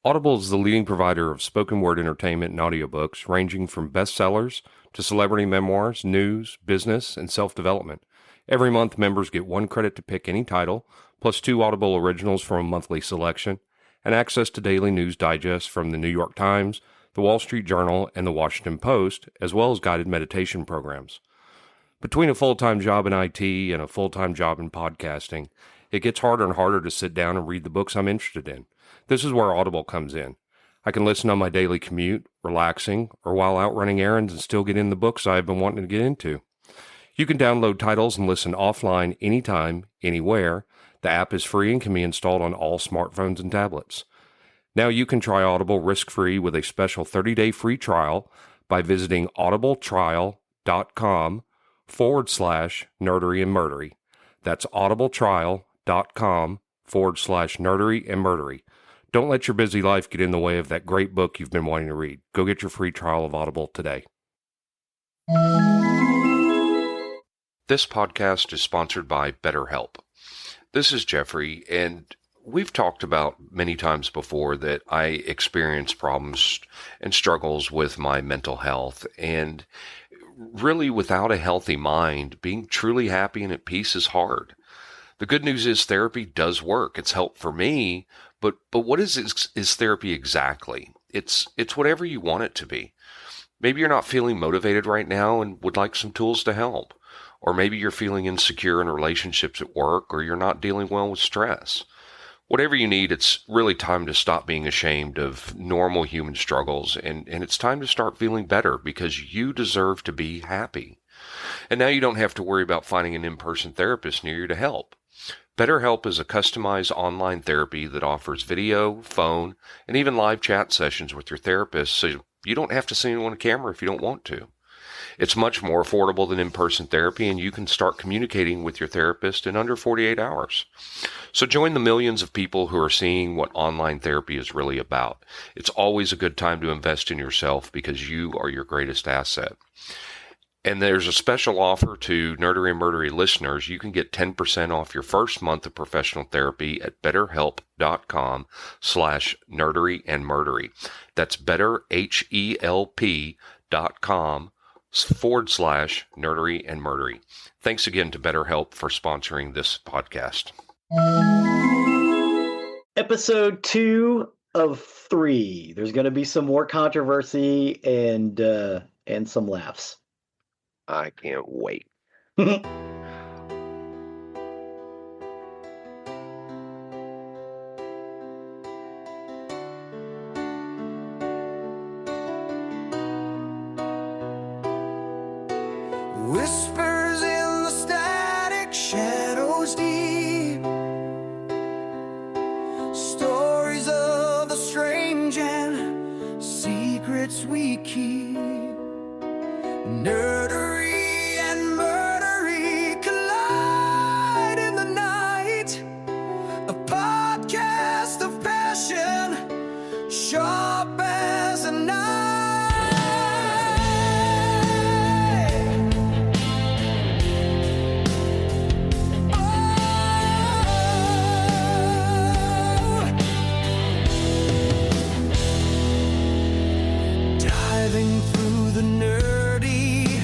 Audible is the leading provider of spoken word entertainment and audiobooks, ranging from bestsellers to celebrity memoirs, news, business, and self-development. Every month, members get 1 credit to pick any title, plus 2 Audible originals from a monthly selection, and access to daily news digests from the New York Times, the Wall Street Journal, and the Washington Post, as well as guided meditation programs. Between a full-time job in IT and a full-time job in podcasting, it gets harder and harder to sit down and read the books I'm interested in. This is where Audible comes in. I can listen on my daily commute, relaxing, or while out running errands and still get in the books I've been wanting to get into. You can download titles and listen offline anytime, anywhere. The app is free and can be installed on all smartphones and tablets. Now you can try Audible risk-free with a special 30-day free trial by visiting audibletrial.com/nerdery and murdery. That's audibletrial.com/nerdery and murdery. Don't let your busy life get in the way of that great book you've been wanting to read. Go get your free trial of Audible today. This podcast is sponsored by BetterHelp. This is Geoffrey, and we've talked about many times before that I experience problems and struggles with my mental health, and really without a healthy mind, being truly happy and at peace is hard. The good news is therapy does work. It's helped for me, but what is therapy exactly? It's whatever you want it to be. Maybe you're not feeling motivated right now and would like some tools to help. Or maybe you're feeling insecure in relationships at work, or you're not dealing well with stress. Whatever you need, it's really time to stop being ashamed of normal human struggles, and it's time to start feeling better because you deserve to be happy. And now you don't have to worry about finding an in-person therapist near you to help. BetterHelp is a customized online therapy that offers video, phone, and even live chat sessions with your therapist, so you don't have to see anyone on camera if you don't want to. It's much more affordable than in-person therapy, and you can start communicating with your therapist in under 48 hours. So join the millions of people who are seeing what online therapy is really about. It's always a good time to invest in yourself because you are your greatest asset. And there's a special offer to Nerdery and Murdery listeners. You can get 10% off your first month of professional therapy at betterhelp.com/nerdery and murdery. That's betterhelp.com/nerdery and murdery. Thanks again to BetterHelp for sponsoring this podcast. Episode 2 of 3. There's going to be some more controversy and some laughs. I can't wait. Whispers in the static, shadows deep. Stories of the strange and secrets we keep. Nerdery and murdery collide in the night. A podcast of passion, sharp as a knife. Diving through the nerdy,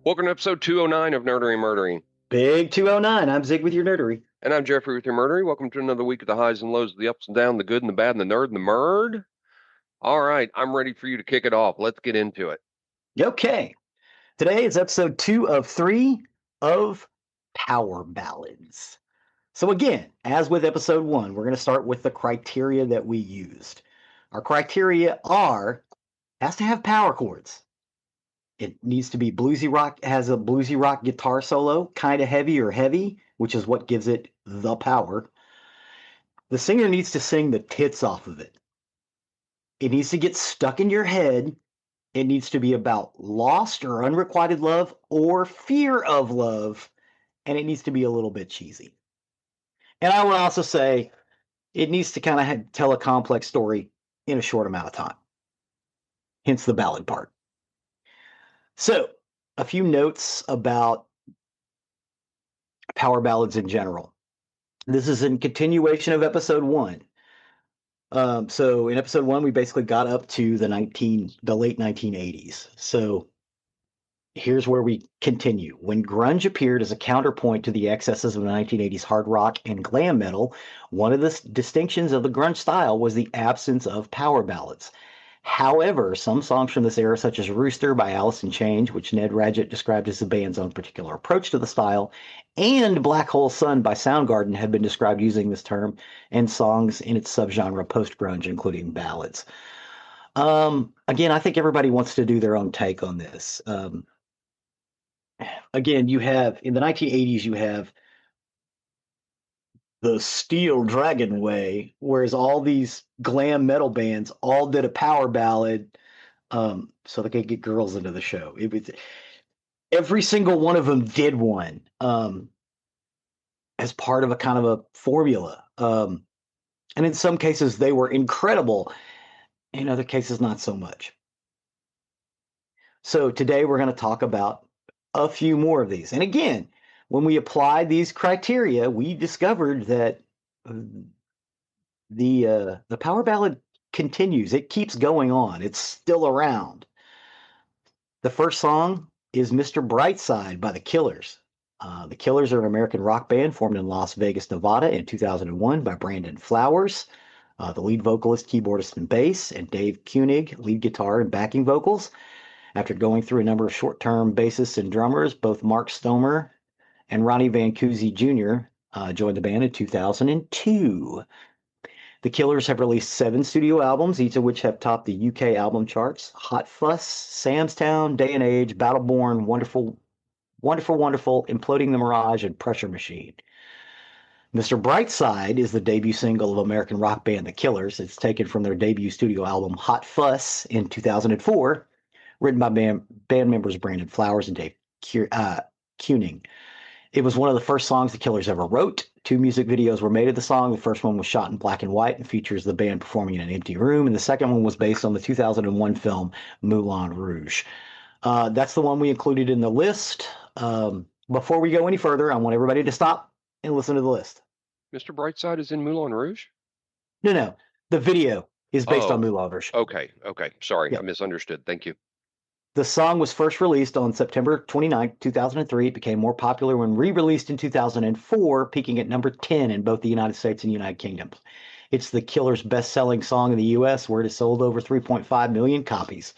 Welcome to episode 209 of Nerdery Murdering. Big 209. I'm Zig with your nerdery. And I'm Geoffrey with your Murdery. Welcome to another week of the highs and lows, the ups and downs, the good and the bad, and the nerd and the murd. All right, I'm ready for you to kick it off. Let's get into it. Okay. Today is episode 2 of 3 of Power Ballads. So again, as with episode 1, we're going to start with the criteria that we used. Our criteria has to have power chords. It needs to be bluesy rock, has a bluesy rock guitar solo, kind of heavy or heavy, which is what gives it the power. The singer needs to sing the tits off of it. It needs to get stuck in your head. It needs to be about lost or unrequited love or fear of love. And it needs to be a little bit cheesy. And I would also say it needs to kind of tell a complex story in a short amount of time. Hence the ballad part. So, a few notes about power ballads in general. This is in continuation of episode 1. So in episode 1, we basically got up to the late 1980s. So here's where we continue. When grunge appeared as a counterpoint to the excesses of the 1980s hard rock and glam metal, one of the distinctions of the grunge style was the absence of power ballads. However, some songs from this era, such as Rooster by Alice in Chains, which Ned Radgett described as the band's own particular approach to the style, and Black Hole Sun by Soundgarden have been described using this term, and songs in its subgenre post-grunge, including ballads. Again, I think everybody wants to do their own take on this. Again, you have, in the 1980s, you have the Steel Dragon way, whereas all these glam metal bands all did a power ballad so they could get girls into the show. It was, every single one of them did one as part of a kind of a formula. And in some cases, they were incredible. In other cases, not so much. So today we're going to talk about a few more of these. And again, when we applied these criteria, we discovered that the power ballad continues. It keeps going on. It's still around. The first song is Mr. Brightside by The Killers. The Killers are an American rock band formed in Las Vegas, Nevada in 2001 by Brandon Flowers, the lead vocalist, keyboardist, and bass, and Dave Koenig, lead guitar and backing vocals. After going through a number of short-term bassists and drummers, both Mark Stomer and Ronnie Van Coozy Jr. Joined the band in 2002. The Killers have released 7 studio albums, each of which have topped the UK album charts: Hot Fuss, Sam's Town, Day and Age, Battleborn, Wonderful, Wonderful, Wonderful, Imploding the Mirage, and Pressure Machine. Mr. Brightside is the debut single of American rock band The Killers. It's taken from their debut studio album Hot Fuss in 2004, written by band members Brandon Flowers and Dave Koenig. It was one of the first songs The Killers ever wrote. 2 music videos were made of the song. The first one was shot in black and white and features the band performing in an empty room, and the second one was based on the 2001 film Moulin Rouge. That's the one we included in the list. Before we go any further, I want everybody to stop and listen to the list. Mr. Brightside is in Moulin Rouge? No. The video is based on Moulin Rouge. Okay. Sorry, Yep. I misunderstood. Thank you. The song was first released on September 29, 2003. It became more popular when re-released in 2004, peaking at number 10 in both the United States and United Kingdom. It's the Killers' best-selling song in the U.S., where it has sold over 3.5 million copies.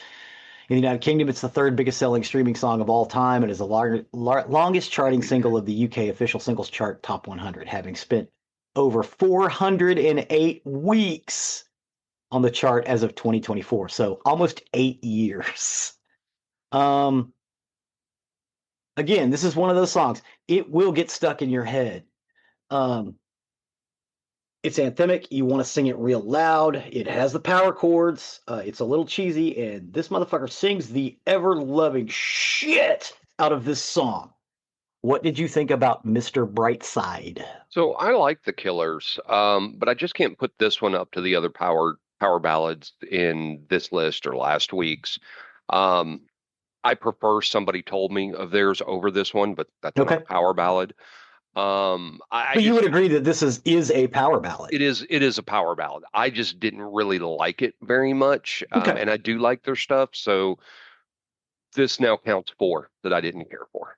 In the United Kingdom, it's the 3rd biggest-selling streaming song of all time and is the longest-charting single of the UK official singles chart top 100, having spent over 408 weeks on the chart as of 2024, so almost 8 years. Again, this is one of those songs. It will get stuck in your head. It's anthemic. You want to sing it real loud. It has the power chords. It's a little cheesy, and this motherfucker sings the ever-loving shit out of this song. What did you think about Mr. Brightside? So I like The Killers, but I just can't put this one up to the other power ballads in this list or last week's. I prefer Somebody Told Me of theirs over this one, but that's not a power ballad. But you would agree that this is a power ballad. It is a power ballad. I just didn't really like it very much, and I do like their stuff. So This now counts 4 that I didn't care for.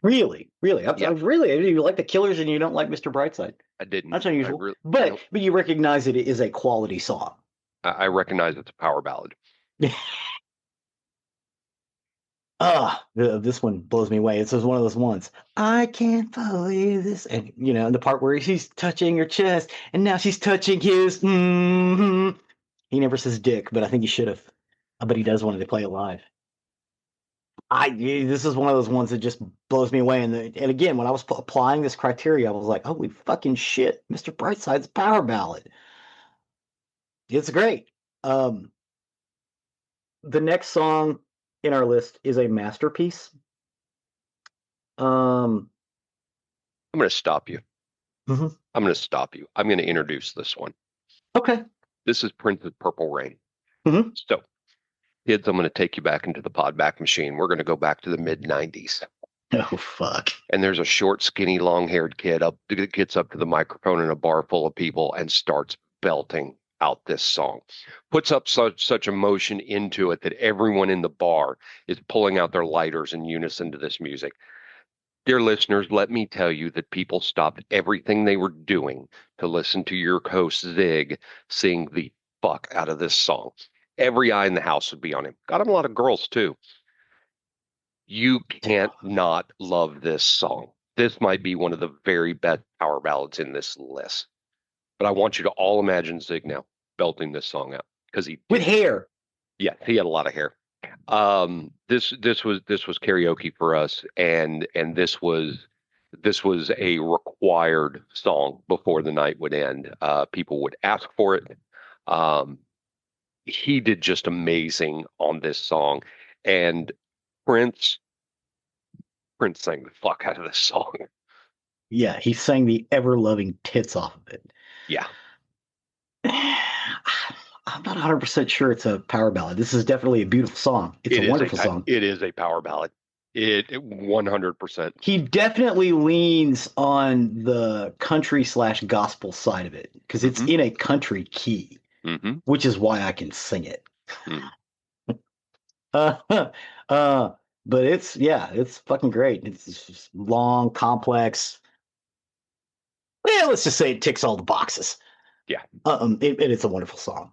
Really? Yeah. Really? You like the Killers and you don't like Mr. Brightside? I didn't. That's unusual. Nope. But you recognize it is a quality song. I recognize it's a power ballad. This one blows me away. It's just one of those ones. I can't believe this. And, the part where she's touching her chest and now she's touching his. He never says dick, but I think he should have. But he does when they play it live. This is one of those ones that just blows me away. And again, when I was applying this criteria, I was like, holy fucking shit, Mr. Brightside's power ballad. It's great. The next song in our list is a masterpiece. I'm going to stop you. Mm-hmm. I'm going to stop you. I'm going to introduce this one. Okay. This is Prince's Purple Rain. Mm-hmm. So, kids, I'm going to take you back into the pod back machine. We're going to go back to the mid-90s. Oh, fuck. And there's a short, skinny, long-haired kid that gets up to the microphone in a bar full of people and starts belting out this song. Puts up such emotion into it that everyone in the bar is pulling out their lighters in unison to this music. Dear listeners, let me tell you that people stopped everything they were doing to listen to your host, Zig, sing the fuck out of this song. Every eye in the house would be on him. Got him a lot of girls, too. You can't not love this song. This might be one of the very best power ballads in this list. But I want you to all imagine Zig now belting this song out. Because he with hair. Yeah, he had a lot of hair. This was karaoke for us, and this was a required song before the night would end. People would ask for it. He did just amazing on this song, and Prince sang the fuck out of this song. Yeah, he sang the ever-loving tits off of it. Yeah. I'm not 100% sure it's a power ballad. This is definitely a beautiful song. It's a wonderful song. It is a power ballad. It 100%. He definitely leans on the country/gospel side of it because it's in a country key, which is why I can sing it. But it's fucking great. It's just long, complex. Yeah, let's just say it ticks all the boxes. Yeah. It's a wonderful song.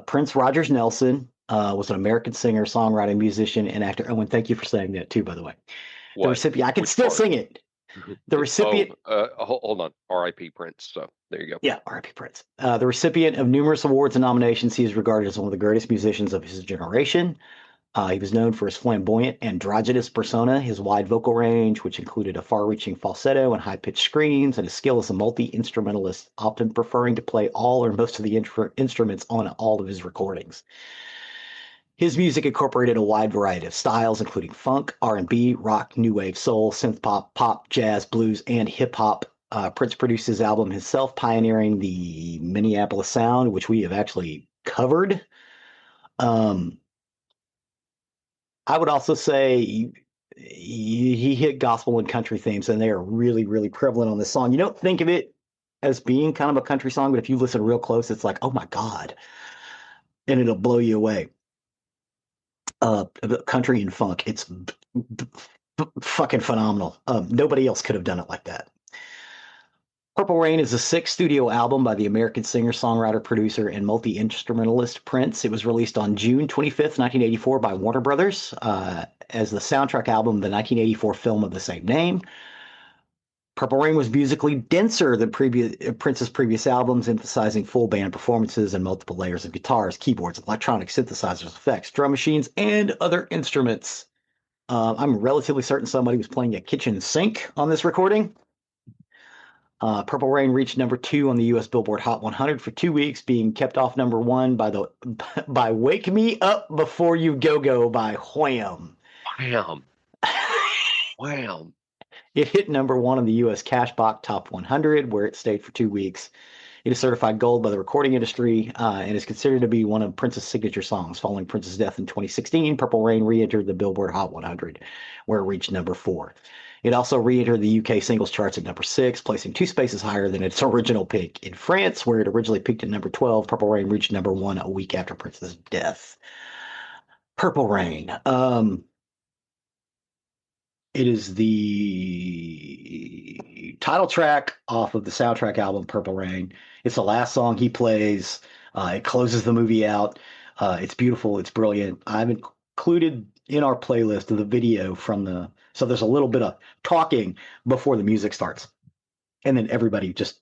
Prince Rogers Nelson was an American singer, songwriter, musician, and actor. Oh, and thank you for saying that too, by the way. What? The recipient, I can Which still part? Sing it. The recipient. Hold on. R.I.P. Prince. So there you go. Yeah, R.I.P. Prince. The recipient of numerous awards and nominations, he is regarded as one of the greatest musicians of his generation. He was known for his flamboyant, androgynous persona, his wide vocal range, which included a far-reaching falsetto and high-pitched screams, and his skill as a multi-instrumentalist, often preferring to play all or most of the instruments on all of his recordings. His music incorporated a wide variety of styles, including funk, R&B, rock, new wave, soul, synth pop, pop, jazz, blues, and hip-hop. Prince produced his album himself, pioneering the Minneapolis sound, which we have actually covered. I would also say he hit gospel and country themes, and they are really, really prevalent on this song. You don't think of it as being kind of a country song, but if you listen real close, it's like, oh my God. And it'll blow you away. Country and funk, it's fucking phenomenal. Nobody else could have done it like that. Purple Rain is the 6th studio album by the American singer, songwriter, producer, and multi-instrumentalist Prince. It was released on June 25th, 1984 by Warner Brothers as the soundtrack album of the 1984 film of the same name. Purple Rain was musically denser than Prince's previous albums, emphasizing full band performances and multiple layers of guitars, keyboards, electronic synthesizers, effects, drum machines, and other instruments. I'm relatively certain somebody was playing a kitchen sink on this recording. Purple Rain reached number 2 on the U.S. Billboard Hot 100 for 2 weeks, being kept off number 1 by "Wake Me Up Before You Go" by Wham. Wham. It hit number 1 on the U.S. Cashbox Top 100, where it stayed for 2 weeks. It is certified gold by the recording industry and is considered to be one of Prince's signature songs. Following Prince's death in 2016, Purple Rain re-entered the Billboard Hot 100, where it reached number 4. It also re-entered the UK singles charts at number 6, placing 2 spaces higher than its original peak. In France, where it originally peaked at number 12, Purple Rain reached number 1 a week after Prince's death. Purple Rain. It is the title track off of the soundtrack album Purple Rain. It's the last song he plays. It closes the movie out. It's beautiful. It's brilliant. I've included in our playlist the video from so there's a little bit of talking before the music starts. And then everybody just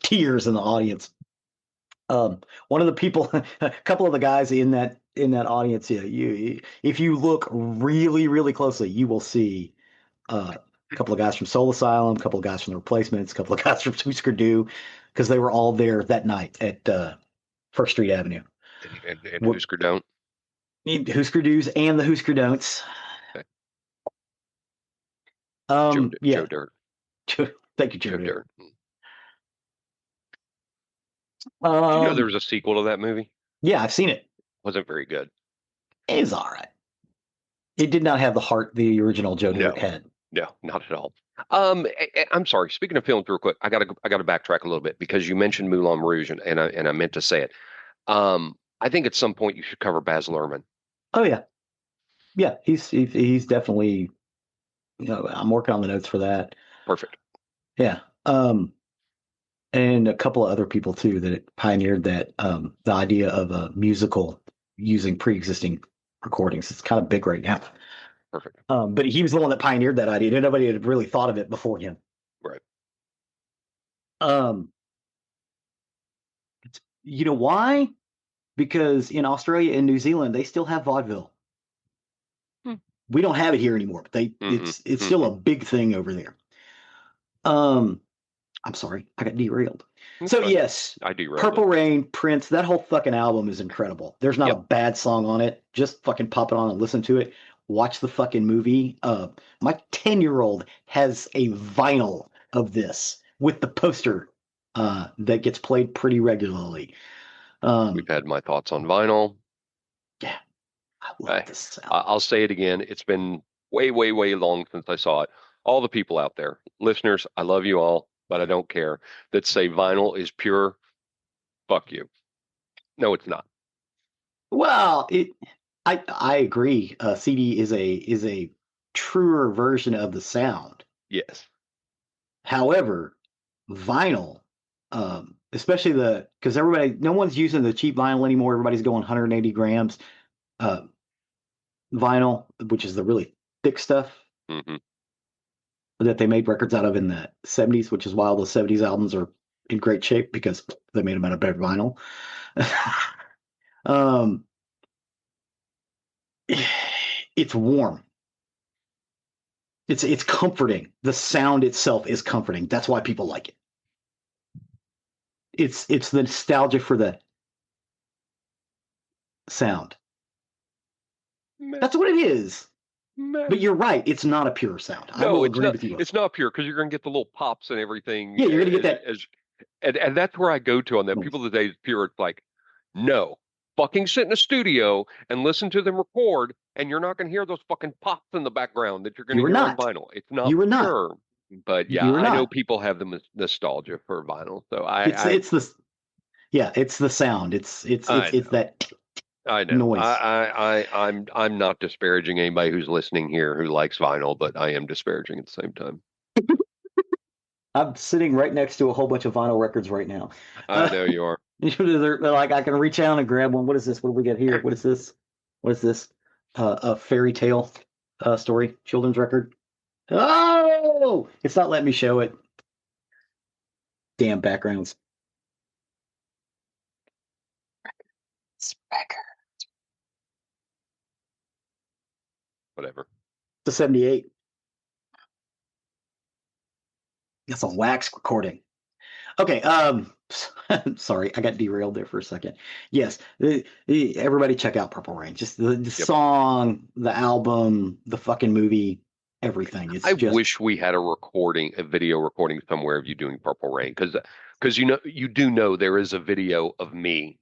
tears in the audience. One of the people, a couple of the guys in that audience, if you look really, really closely, you will see a couple of guys from Soul Asylum, a couple of guys from The Replacements, a couple of guys from Husker Du, because they were all there that night at First Street Avenue. And Husker Don't. Husker Do's and the Husker Don'ts. Okay. Yeah. Joe Dirt. Thank you, Joe Dirt. There was a sequel to that movie? Yeah, I've seen it. Wasn't very good. It's all right. It did not have the heart the original Joe Dirt had. No, not at all. I'm sorry. Speaking of films, real quick, I gotta backtrack a little bit because you mentioned Moulin Rouge, and I meant to say it. I think at some point you should cover Baz Luhrmann. Oh yeah, he's definitely. I'm working on the notes for that. Perfect. Yeah. And a couple of other people too that pioneered that the idea of a musical using pre-existing recordings. It's kind of big right now. Perfect. But he was the one that pioneered that idea. Nobody had really thought of it before him. Right. You know why? Because in Australia and New Zealand they still have vaudeville. We don't have it here anymore, but it's still a big thing over there. I'm sorry, I got derailed. So yes, I derailed. Purple Rain, Prince, that whole fucking album is incredible. There's not a bad song on it. Just fucking pop it on and listen to it. Watch the fucking movie. My 10-year-old has a vinyl of this with the poster that gets played pretty regularly. We've had my thoughts on vinyl. Yeah, I love this sound. I'll say it again. It's been way, way, way long since I saw it. All the people out there, listeners, I love you all, but I don't care, that say vinyl is pure. Fuck you. No, it's not. Well, I agree. CD is a truer version of the sound. Yes. However, vinyl, especially because no one's using the cheap vinyl anymore. Everybody's going 180 grams vinyl, which is the really thick stuff that they made records out of in the 70s, which is why all the 70s albums are in great shape because they made them out of better vinyl. It's warm. It's comforting. The sound itself is comforting. That's why people like it. It's the nostalgia for the sound. That's what it is. But you're right. It's not a pure sound. I will agree with you. It's not pure because you're going to get the little pops and everything. Yeah, you're going to get that. And that's where I go to on that. People today, pure, it's like, no. Fucking sit in a studio and listen to them record, and you're not going to hear those fucking pops in the background that you're going to hear on vinyl. It's not pure. But yeah, I know people have the nostalgia for vinyl. So it's the sound. It's that I know. Noise. I'm not disparaging anybody who's listening here who likes vinyl, but I am disparaging at the same time. I'm sitting right next to a whole bunch of vinyl records right now. I know you are. They're like, I can reach out and grab one. What is this? What do we get here? What is this? What is this? A fairy tale story, children's record. Oh, it's not letting me show it. Damn backgrounds. Whatever. The 78. That's a wax recording. Okay. Sorry, I got derailed there for a second. Yes, everybody check out Purple Rain. Just the song, the album, the fucking movie, everything. I wish we had a video recording somewhere of you doing Purple Rain, because you do know there is a video of me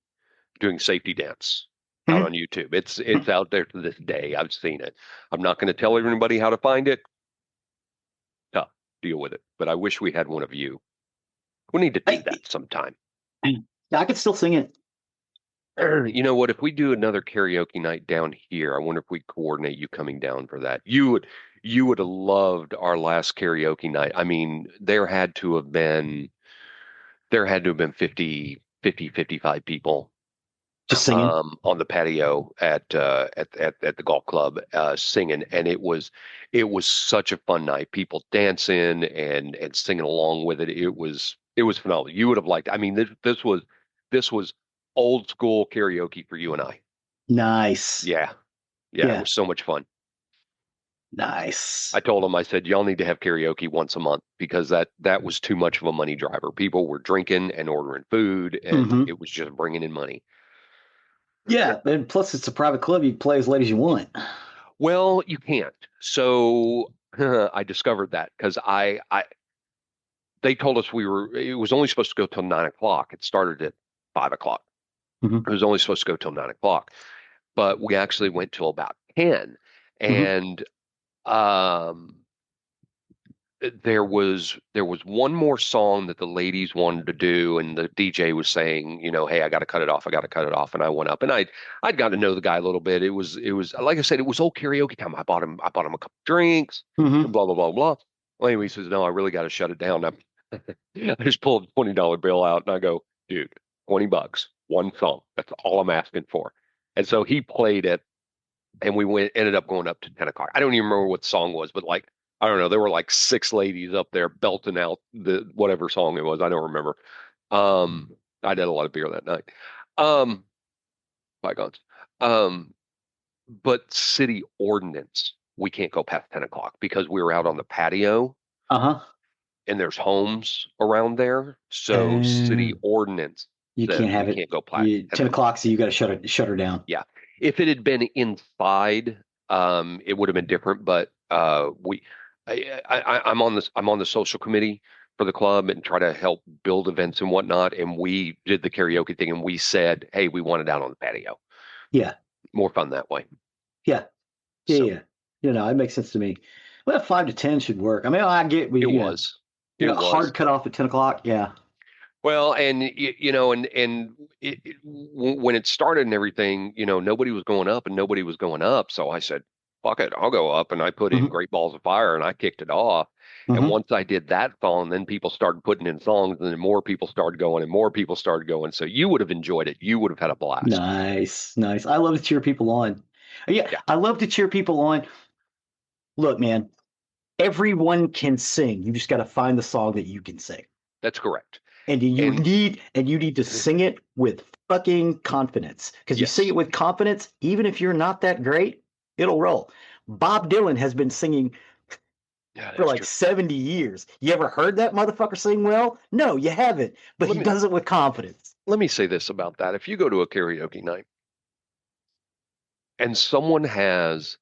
doing Safety Dance out on YouTube. It's out there to this day. I've seen it. I'm not going to tell everybody how to find it. Tough, deal with it. But I wish we had one of you. We need to do that sometime. I could still sing it. You know what? If we do another karaoke night down here, I wonder if we coordinate you coming down for that. You would have loved our last karaoke night. I mean, there had to have been 55 people Just singing. on the patio at the golf club singing, and it was such a fun night. People dancing and singing along with it. It was phenomenal. You would have liked. I mean, this was old school karaoke for you and I. Nice. Yeah, yeah, it Yeah. was so much fun. Nice. I told them, I said, y'all need to have karaoke once a month because that was too much of a money driver. People were drinking and ordering food, and Hmm. it was just bringing in money. Yeah, and plus it's a private club. You can play as late as you want. Well, you can't. So I discovered that because they told us it was only supposed to go till 9 o'clock. It started at 5 o'clock. Hmm. It was only supposed to go till 9 o'clock, but we actually went till about 10. Hmm. And um, there was one more song that the ladies wanted to do, and the DJ was saying, hey, I got to cut it off. I got to cut it off. And I went up, and I'd gotten to know the guy a little bit. It was like I said, it was old karaoke time. I bought him a couple drinks, and Hmm. blah blah blah blah. Well, anyway, he says, no, I really got to shut it down. I just pulled a $20 bill out, and I go, dude, $20, one song. That's all I'm asking for. And so he played it, and we ended up going up to 10 o'clock. I don't even remember what the song was, but like, I don't know, there were like six ladies up there belting out the whatever song it was. I don't remember. Um, I did a lot of beer that night. Um, bygones. Um, but city ordinance, we can't go past 10 o'clock because we were out on the patio Uh-huh. and there's homes around there. So city And ordinance you says can't we have it. can't go past 10 10 o'clock. o'clock, so you got to shut her down. Yeah. If it had been inside, it would have been different. But I'm on the social committee for the club and try to help build events and whatnot. And we did the karaoke thing, and we said, hey, we want it out on the patio. Yeah. More fun that way. Yeah. Yeah. So Yeah. It makes sense to me. Well, 5 to 10 should work. I mean, I get it was. It was. hard cut off at 10 o'clock. Yeah. Well, and when it started and everything, nobody was going up and nobody was going up. So I said, "Fuck it, I'll go up." And I put in Hmm. "Great Balls of Fire" and I kicked it off. And Hmm. once I did that song, then people started putting in songs, and then more people started going, and more people started going. So you would have enjoyed it. You would have had a blast. Nice. Nice. I love to cheer people on. Yeah. Yeah, I love to cheer people on. Look, man, everyone can sing. You just got to find the song that you can sing. that's correct. And And you need to sing it with fucking confidence. Because you sing yes, it with confidence, even if you're not that great, it'll roll. Bob Dylan has been singing yeah, for that's like true. 70 years. You ever heard that motherfucker sing well? No, you haven't. But Let he me does it with confidence. let me say this about that. If you go to a karaoke night and someone has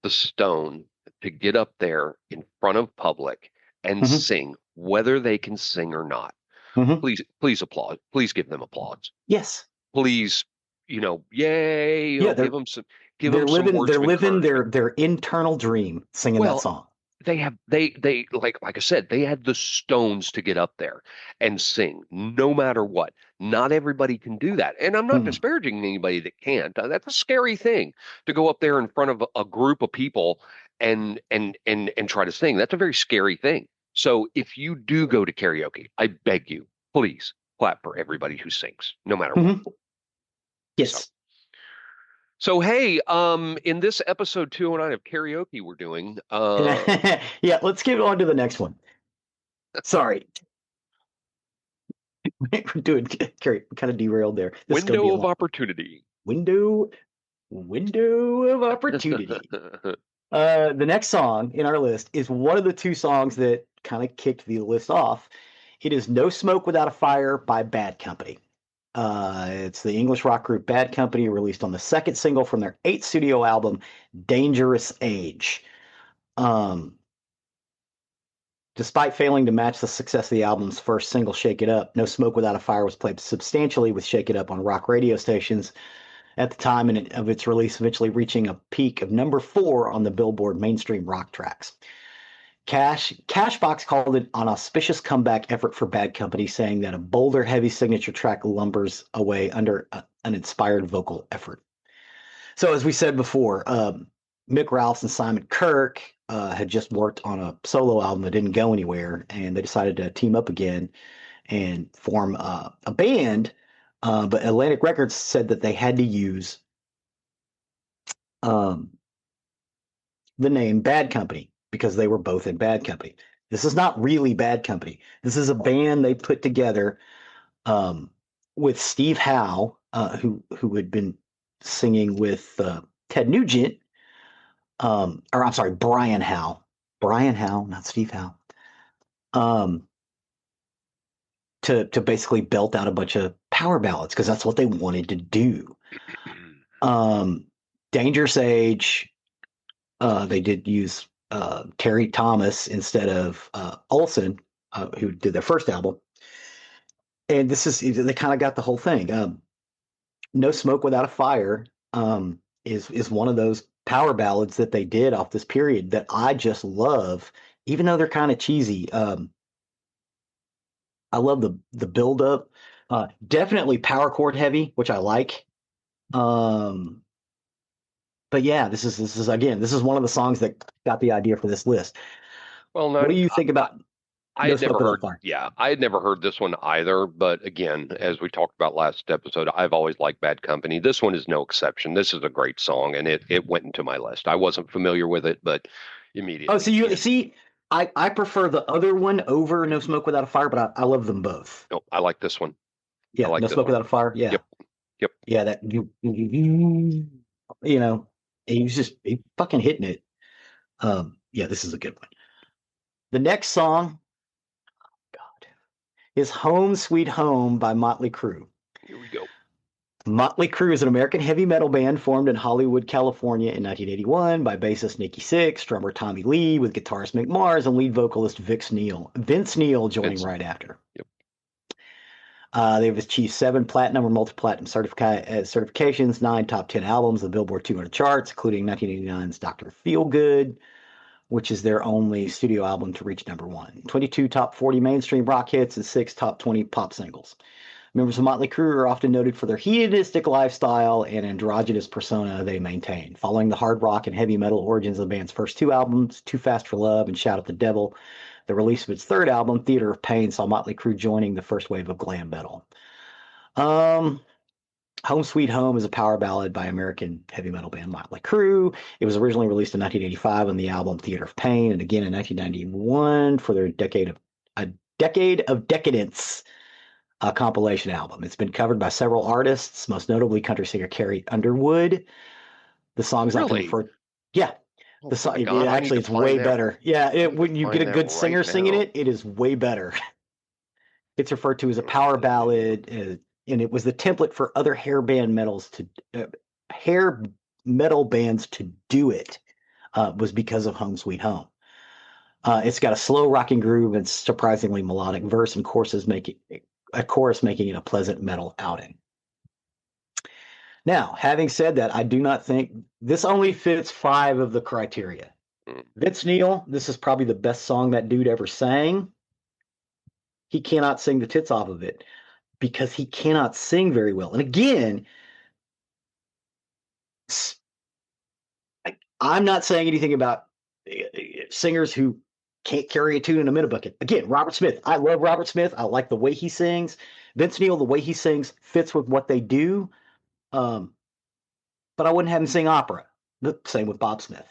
the stone to get up there in front of public and Hmm. sing, whether they can sing or not. Hmm. Please applaud. Please give them applause. Yes. Please, yay, Yeah, give them some words they're of living encouragement. their internal dream singing that Well, song. they like I said, they had the stones to get up there and sing no matter what. Not everybody can do that. And I'm not Hmm. disparaging anybody that can't. That's a scary thing to go up there in front of a group of people and try to sing. That's a very scary thing. So if you do go to karaoke, I beg you, please clap for everybody who sings, no matter what. Hmm. So Yes. so hey, in this episode 209 of karaoke we're doing, Yeah, let's get on to the next one. Sorry. We're doing kind of derailed there. This is going to be window a of long opportunity. window of opportunity. The next song in our list is one of the two songs that kind of kicked the list off. It is "No Smoke Without a Fire" by Bad Company. It's the English rock group Bad Company, released on the second single from their eighth studio album, Dangerous Age. Um, Despite failing to match the success of the album's first single, Shake It Up, No Smoke Without a Fire was played substantially with Shake It Up on rock radio stations at the time of its release, eventually reaching a peak of number 4 on the Billboard mainstream rock tracks. Cashbox called it an auspicious comeback effort for Bad Company, saying that a bolder, heavy signature track lumbers away under an inspired vocal effort. So, as we said before, Mick Ralphs and Simon Kirke had just worked on a solo album that didn't go anywhere, and they decided to team up again and form a band. But Atlantic Records said that they had to use the name Bad Company because they were both in Bad Company. This is not really Bad Company. This is a band they put together with Steve Howe, who had been singing with Ted Nugent, or I'm sorry, Brian Howe, not Steve Howe, to basically belt out a bunch of power ballads because that's what they wanted to do. Dangerous Age, they did use Terry Thomas instead of Olson, who did their first album. And they kind of got the whole thing. No Smoke Without a Fire is one of those power ballads that they did off this period that I just love, even though they're kind of cheesy. I love the build up. Definitely power chord heavy, which I like. But yeah, this is one of the songs that got the idea for this list. Well, no, What do you think about I had never heard. Yeah, I had never heard this one either. But again, as we talked about last episode, I've always liked Bad Company. This one is no exception. This is a great song, and it went into my list. I wasn't familiar with it, but immediately. Oh, so you see, I prefer the other one over No Smoke Without a Fire, but I love them both. No, I like this one. Yeah, No Smoke Without a Fire. Yeah. Yep. Yeah, that he's fucking hitting it. Yeah, this is a good one. The next song, is Home Sweet Home by Motley Crue. Here we go. Motley Crue is an American heavy metal band formed in Hollywood, California in 1981 by bassist Nikki Sixx, drummer Tommy Lee, with guitarist Mick Mars and lead vocalist Vince Neil joining right after. Yep. They've achieved 7 platinum or multi-platinum certifications, 9 top 10 albums, the Billboard 200 charts, including 1989's Dr. Feelgood, which is their only studio album to reach number 1. 22 top 40 mainstream rock hits and 6 top 20 pop singles. Members of Motley Crue are often noted for their hedonistic lifestyle and androgynous persona they maintain. Following the hard rock and heavy metal origins of the band's first 2 albums, Too Fast for Love and Shout at the Devil, the release of its 3rd album, Theater of Pain, saw Motley Crue joining the first wave of glam metal. Home Sweet Home is a power ballad by American heavy metal band Motley Crue. It was originally released in 1985 on the album Theater of Pain, and again in 1991 for their Decade of Decadence compilation album. It's been covered by several artists, most notably country singer Carrie Underwood. The song's often referred. Yeah. The song, actually, it's way better. Yeah, when you get a good singer singing it, it is way better. It's referred to as a power ballad, and it was the template for other hair metal bands to do it. Was because of Home Sweet Home. It's got a slow rocking groove and surprisingly melodic verse and chorus making it a pleasant metal outing. Now, having said that, I do not think this only fits 5 of the criteria. Vince Neil, this is probably the best song that dude ever sang. He cannot sing the tits off of it because he cannot sing very well. And again, I'm not saying anything about singers who can't carry a tune in a minute bucket. Again, Robert Smith. I love Robert Smith. I like the way he sings. Vince Neil, the way he sings fits with what they do. But I wouldn't have him sing opera. The same with Bob Smith.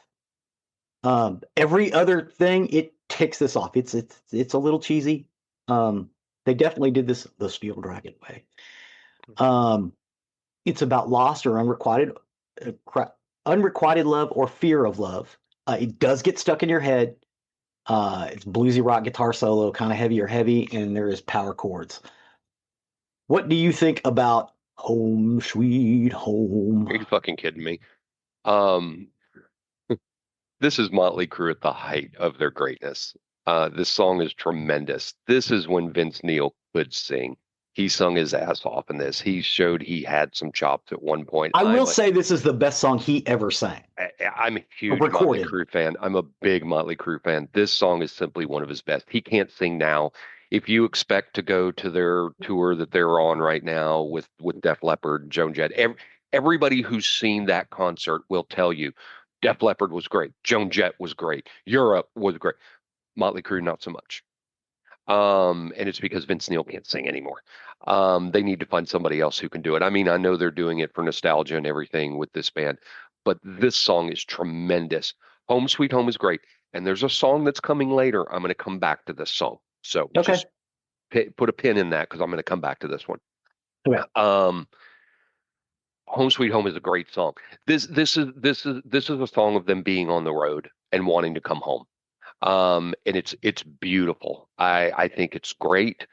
Every other thing, it ticks this off. It's a little cheesy. They definitely did this the Steel Dragon way. It's about lost or unrequited love or fear of love. It does get stuck in your head. It's bluesy rock guitar solo, kind of heavy, and there is power chords. What do you think about Home Sweet Home? Are you fucking kidding me? This is Motley Crue at the height of their greatness. This song is tremendous. This is when Vince Neil could sing. He sung his ass off in this. He showed he had some chops at one point. I will say this is the best song he ever sang. I'm a huge Motley Crue fan. I'm a big Motley Crue fan. This song is simply one of his best. He can't sing now. If you expect to go to their tour that they're on right now with Def Leppard, Joan Jett, everybody who's seen that concert will tell you Def Leppard was great. Joan Jett was great. Europe was great. Motley Crue, not so much. And it's because Vince Neil can't sing anymore. They need to find somebody else who can do it. I mean, I know they're doing it for nostalgia and everything with this band, but this song is tremendous. Home Sweet Home is great. And there's a song that's coming later. I'm going to come back to this song. So just put a pin in that because I'm going to come back to this one. Okay. Home Sweet Home is a great song. This is a song of them being on the road and wanting to come home. And it's beautiful. I think it's great.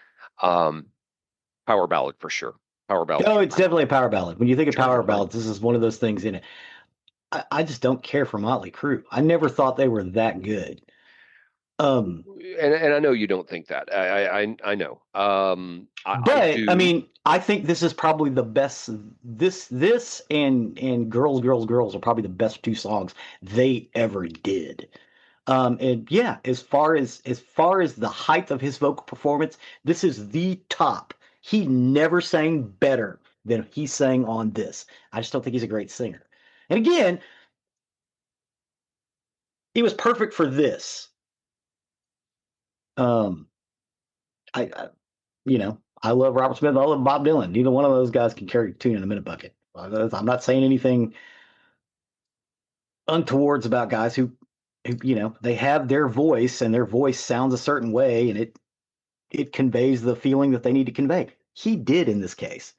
Power ballad for sure. Power ballad. No, it's definitely a power ballad. When you think of power ballads, this is one of those things in it. I just don't care for Motley Crue. I never thought they were that good. And I know you don't think that. I know. I mean, I think this is probably the best. This and Girls, Girls, Girls are probably the best two songs they ever did. And yeah, as far as the height of his vocal performance, this is the top. He never sang better than he sang on this. I just don't think he's a great singer. And again, he was perfect for this. I love Robert Smith. I love Bob Dylan. Neither one of those guys can carry a tune in a minute bucket. I'm not saying anything untowards about guys who they have their voice and their voice sounds a certain way and it conveys the feeling that they need to convey. He did in this case.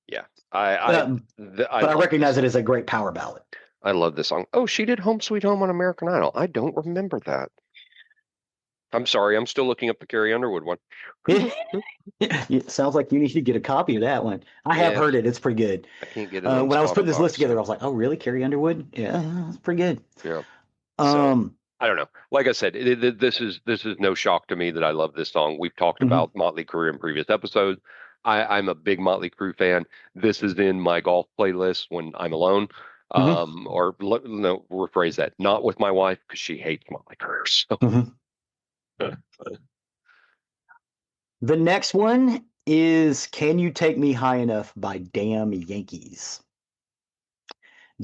Yeah. But I recognize it as a great power ballad. I love this song. Oh, she did Home Sweet Home on American Idol. I don't remember that. I'm sorry. I'm still looking up the Carrie Underwood one. It sounds like you need to get a copy of that one. I have heard it. It's pretty good. I can't get it. When I was putting this list together, I was like, oh, really? Carrie Underwood? Yeah, it's pretty good. Yeah. So, I don't know. Like I said, this is no shock to me that I love this song. We've talked about Motley Crue in previous episodes. I'm a big Motley Crue fan. This is in my golf playlist when I'm alone. Or no, rephrase that, not with my wife because she hates Motley Crue. So. The next one is Can You Take Me High Enough by Damn Yankees.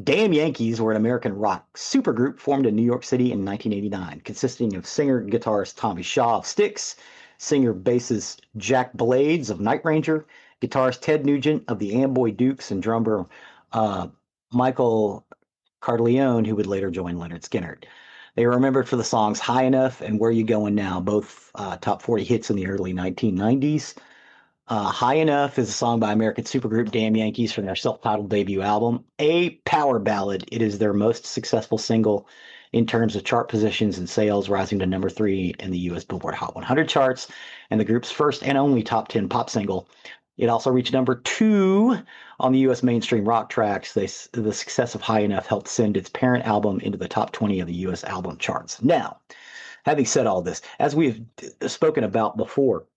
Damn Yankees were an American rock supergroup formed in New York City in 1989, consisting of singer-guitarist Tommy Shaw of Styx, singer-bassist Jack Blades of Night Ranger, guitarist Ted Nugent of the Amboy Dukes, and drummer Michael Carleone, who would later join Lynyrd Skynyrd. They were remembered for the songs High Enough and Where You Going Now, both top 40 hits in the early 1990s. High Enough is a song by American supergroup Damn Yankees from their self-titled debut album. A power ballad, it is their most successful single in terms of chart positions and sales, rising to number 3 in the U.S. Billboard Hot 100 charts, and the group's first and only top 10 pop single. It also reached number 2 on the U.S. mainstream rock tracks. The success of High Enough helped send its parent album into the top 20 of the U.S. album charts. Now, having said all this, as we've spoken about before,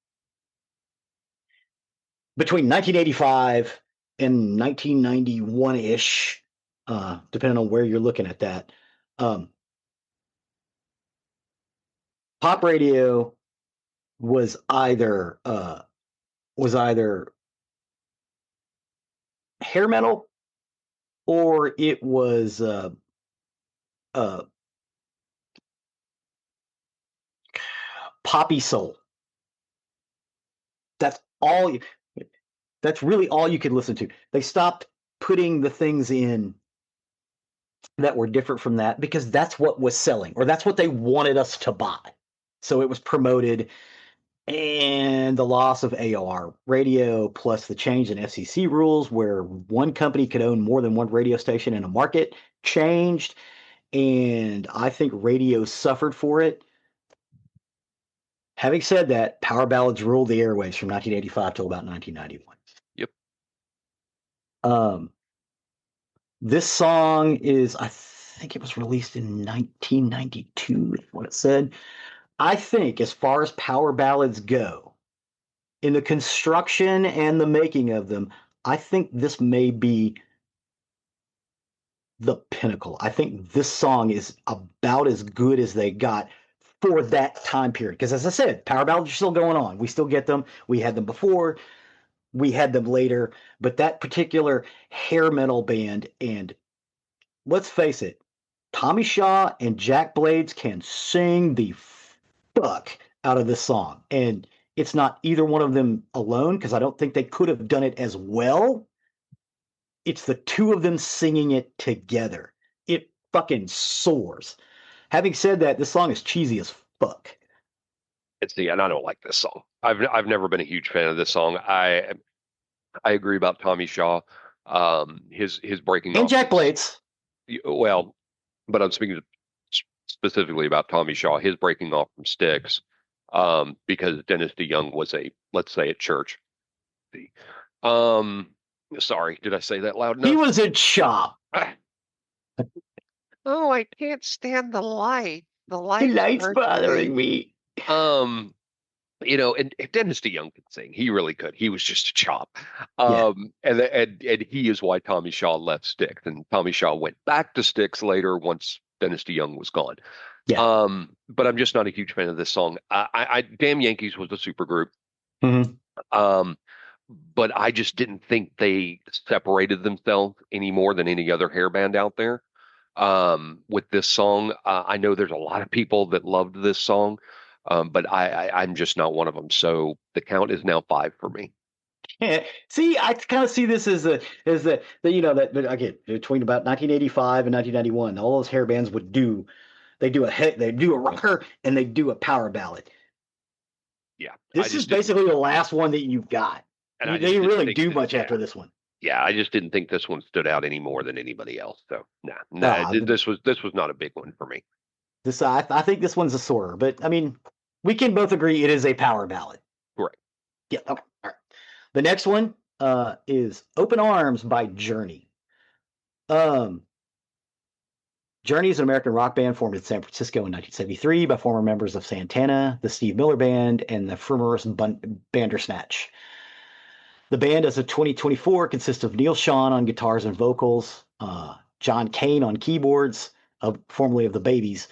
between 1985 and 1991-ish, depending on where you're looking at that, pop radio was either hair metal or it was poppy soul. That's really all you could listen to. They stopped putting the things in that were different from that because that's what was selling, or that's what they wanted us to buy. So it was promoted, and the loss of AOR radio plus the change in FCC rules where one company could own more than one radio station in a market changed, and I think radio suffered for it. Having said that, power ballads ruled the airwaves from 1985 till about 1991. Yep. This song is, I think it was released in 1992, is what it said. I think as far as power ballads go, in the construction and the making of them, I think this may be the pinnacle. I think this song is about as good as they got for that time period. Because as I said, power ballads are still going on. We still get them. We had them before, we had them later. But that particular hair metal band, and let's face it, Tommy Shaw and Jack Blades can sing the fuck out of this song. And it's not either one of them alone, because I don't think they could have done it as well. It's the two of them singing it together. It fucking soars. Having said that, this song is cheesy as fuck. And I don't like this song. I've never been a huge fan of this song. I agree about Tommy Shaw. His breaking and off. Jack Blades. Well, but I'm speaking specifically about Tommy Shaw. His breaking off from Styx, because Dennis DeYoung was let's say, at church. Sorry, did I say that loud enough? He was a chop. Oh, I can't stand the light. The light's bothering me. And Dennis DeYoung could sing. He really could. He was just a chop. And he is why Tommy Shaw left Styx. And Tommy Shaw went back to Styx later once Dennis DeYoung was gone. Yeah. But I'm just not a huge fan of this song. Damn Yankees was a super group. Mm-hmm. But I just didn't think they separated themselves any more than any other hair band out there. With this song, I know there's a lot of people that loved this song, but I'm just not one of them. So the count is now 5 for me. Yeah. See, I kind of see this as that again, between about 1985 and 1991, all those hair bands they do a rocker and they do a power ballad. Yeah, this is basically the last one that you've got. They didn't really do much after this one. Yeah, I just didn't think this one stood out any more than anybody else. So this was not a big one for me. This I think this one's a soarer, but I mean, we can both agree it is a power ballad. Right. Yeah. Okay. All right. The next one is "Open Arms" by Journey. Journey is an American rock band formed in San Francisco in 1973 by former members of Santana, the Steve Miller Band, and the Frumerous Bandersnatch. The band, as of 2024, consists of Neil Sean on guitars and vocals, John Kane on keyboards, formerly of the Babies,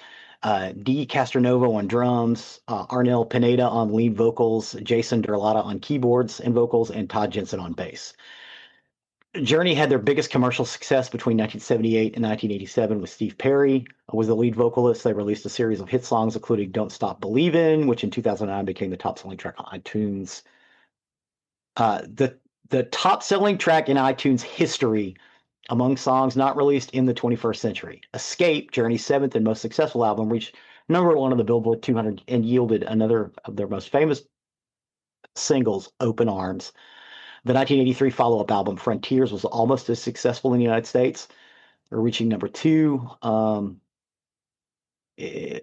Dee Castronovo on drums, Arnel Pineda on lead vocals, Jason Derlata on keyboards and vocals, and Todd Jensen on bass. Journey had their biggest commercial success between 1978 and 1987 with Steve Perry was the lead vocalist. They released a series of hit songs, including "Don't Stop Believin'," which in 2009 became the top-selling track on iTunes. The top-selling track in iTunes history among songs not released in the 21st century. "Escape," Journey's 7th and most successful album, reached #1 on the Billboard 200 and yielded another of their most famous singles, "Open Arms." The 1983 follow-up album, "Frontiers," was almost as successful in the United States, reaching #2.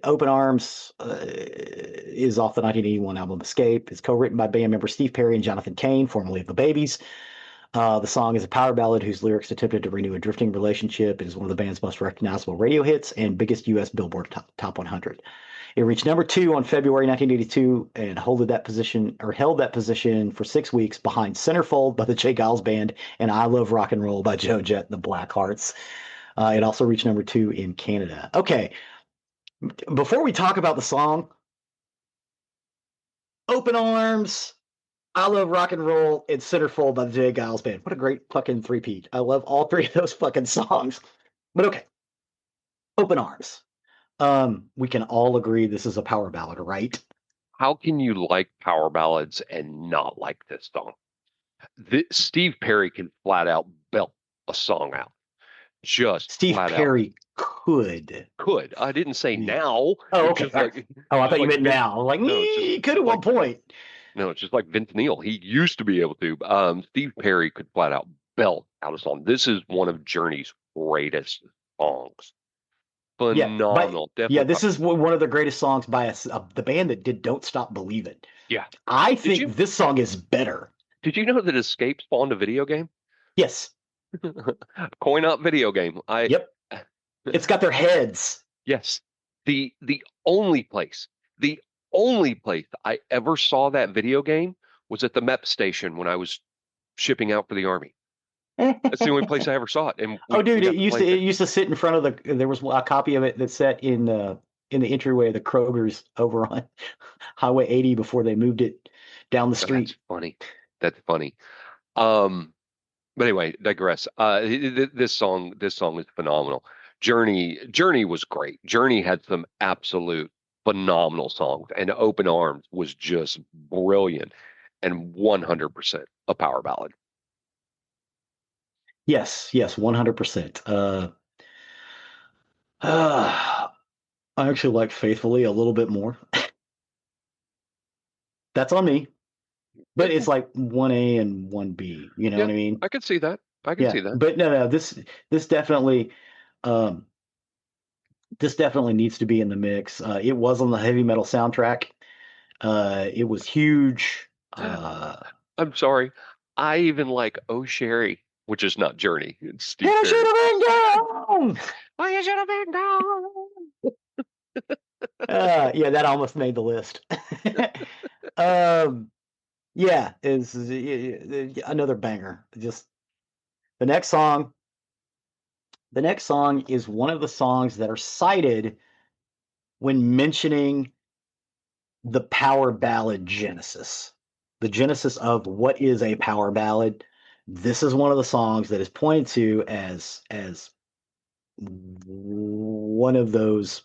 "Open Arms" is off the 1981 album "Escape." It's co-written by band members Steve Perry and Jonathan Kane, formerly of the Babies. The song is a power ballad whose lyrics attempted to renew a drifting relationship. It is one of the band's most recognizable radio hits and biggest U.S. Billboard Top 100. It reached #2 on February 1982 and held that position for 6 weeks behind "Centerfold" by the J. Giles Band and "I Love Rock and Roll" by Joan Jett and the Blackhearts. It also reached #2 in Canada. Okay. Before we talk about the song, "Open Arms," "I Love Rock and Roll," and "Centerfold" by the J. Giles Band. What a great fucking three-peat. I love all three of those fucking songs. But okay. "Open Arms." We can all agree this is a power ballad, right? How can you like power ballads and not like this song? Steve Perry can flat out belt a song out. Just Steve Perry could. I didn't say now. Oh, okay. I thought you meant now. Like, he could at one point. No, it's just like Vince Neil. He used to be able to. Steve Perry could flat out belt out a song. This is one of Journey's greatest songs. Phenomenal. This is one of the greatest songs by the band that did "Don't Stop Believin'." Yeah. I think this song is better. Did you know that Escape spawned a video game? Yes. Coin Up video game. Yep. It's got their heads. Yes. The only place I ever saw that video game was at the MEP station when I was shipping out for the Army. That's the only place I ever saw it. And dude, it used to sit in front of there was a copy of it that sat in the entryway of the Kroger's over on Highway 80 before they moved it down the street. That's funny. That's funny. But anyway, digress. This song is phenomenal. Journey was great. Journey had some absolute phenomenal songs, and Open Arms was just brilliant and 100% a power ballad. Yes, 100%. I actually like Faithfully a little bit more. That's on me. But it's like 1A and 1B, you know what I mean? I could see that. I can see that. But no, this definitely needs to be in the mix. It was on the heavy metal soundtrack. It was huge. I'm sorry. I even like Oh Sherry, which is not Journey. It's Steve You should have been gone. Oh, you should have been gone. Yeah, that almost made the list. Yeah, is another banger. Just the next song. The next song is one of the songs that are cited when mentioning the power ballad genesis. The genesis of what is a power ballad. This is one of the songs that is pointed to as one of those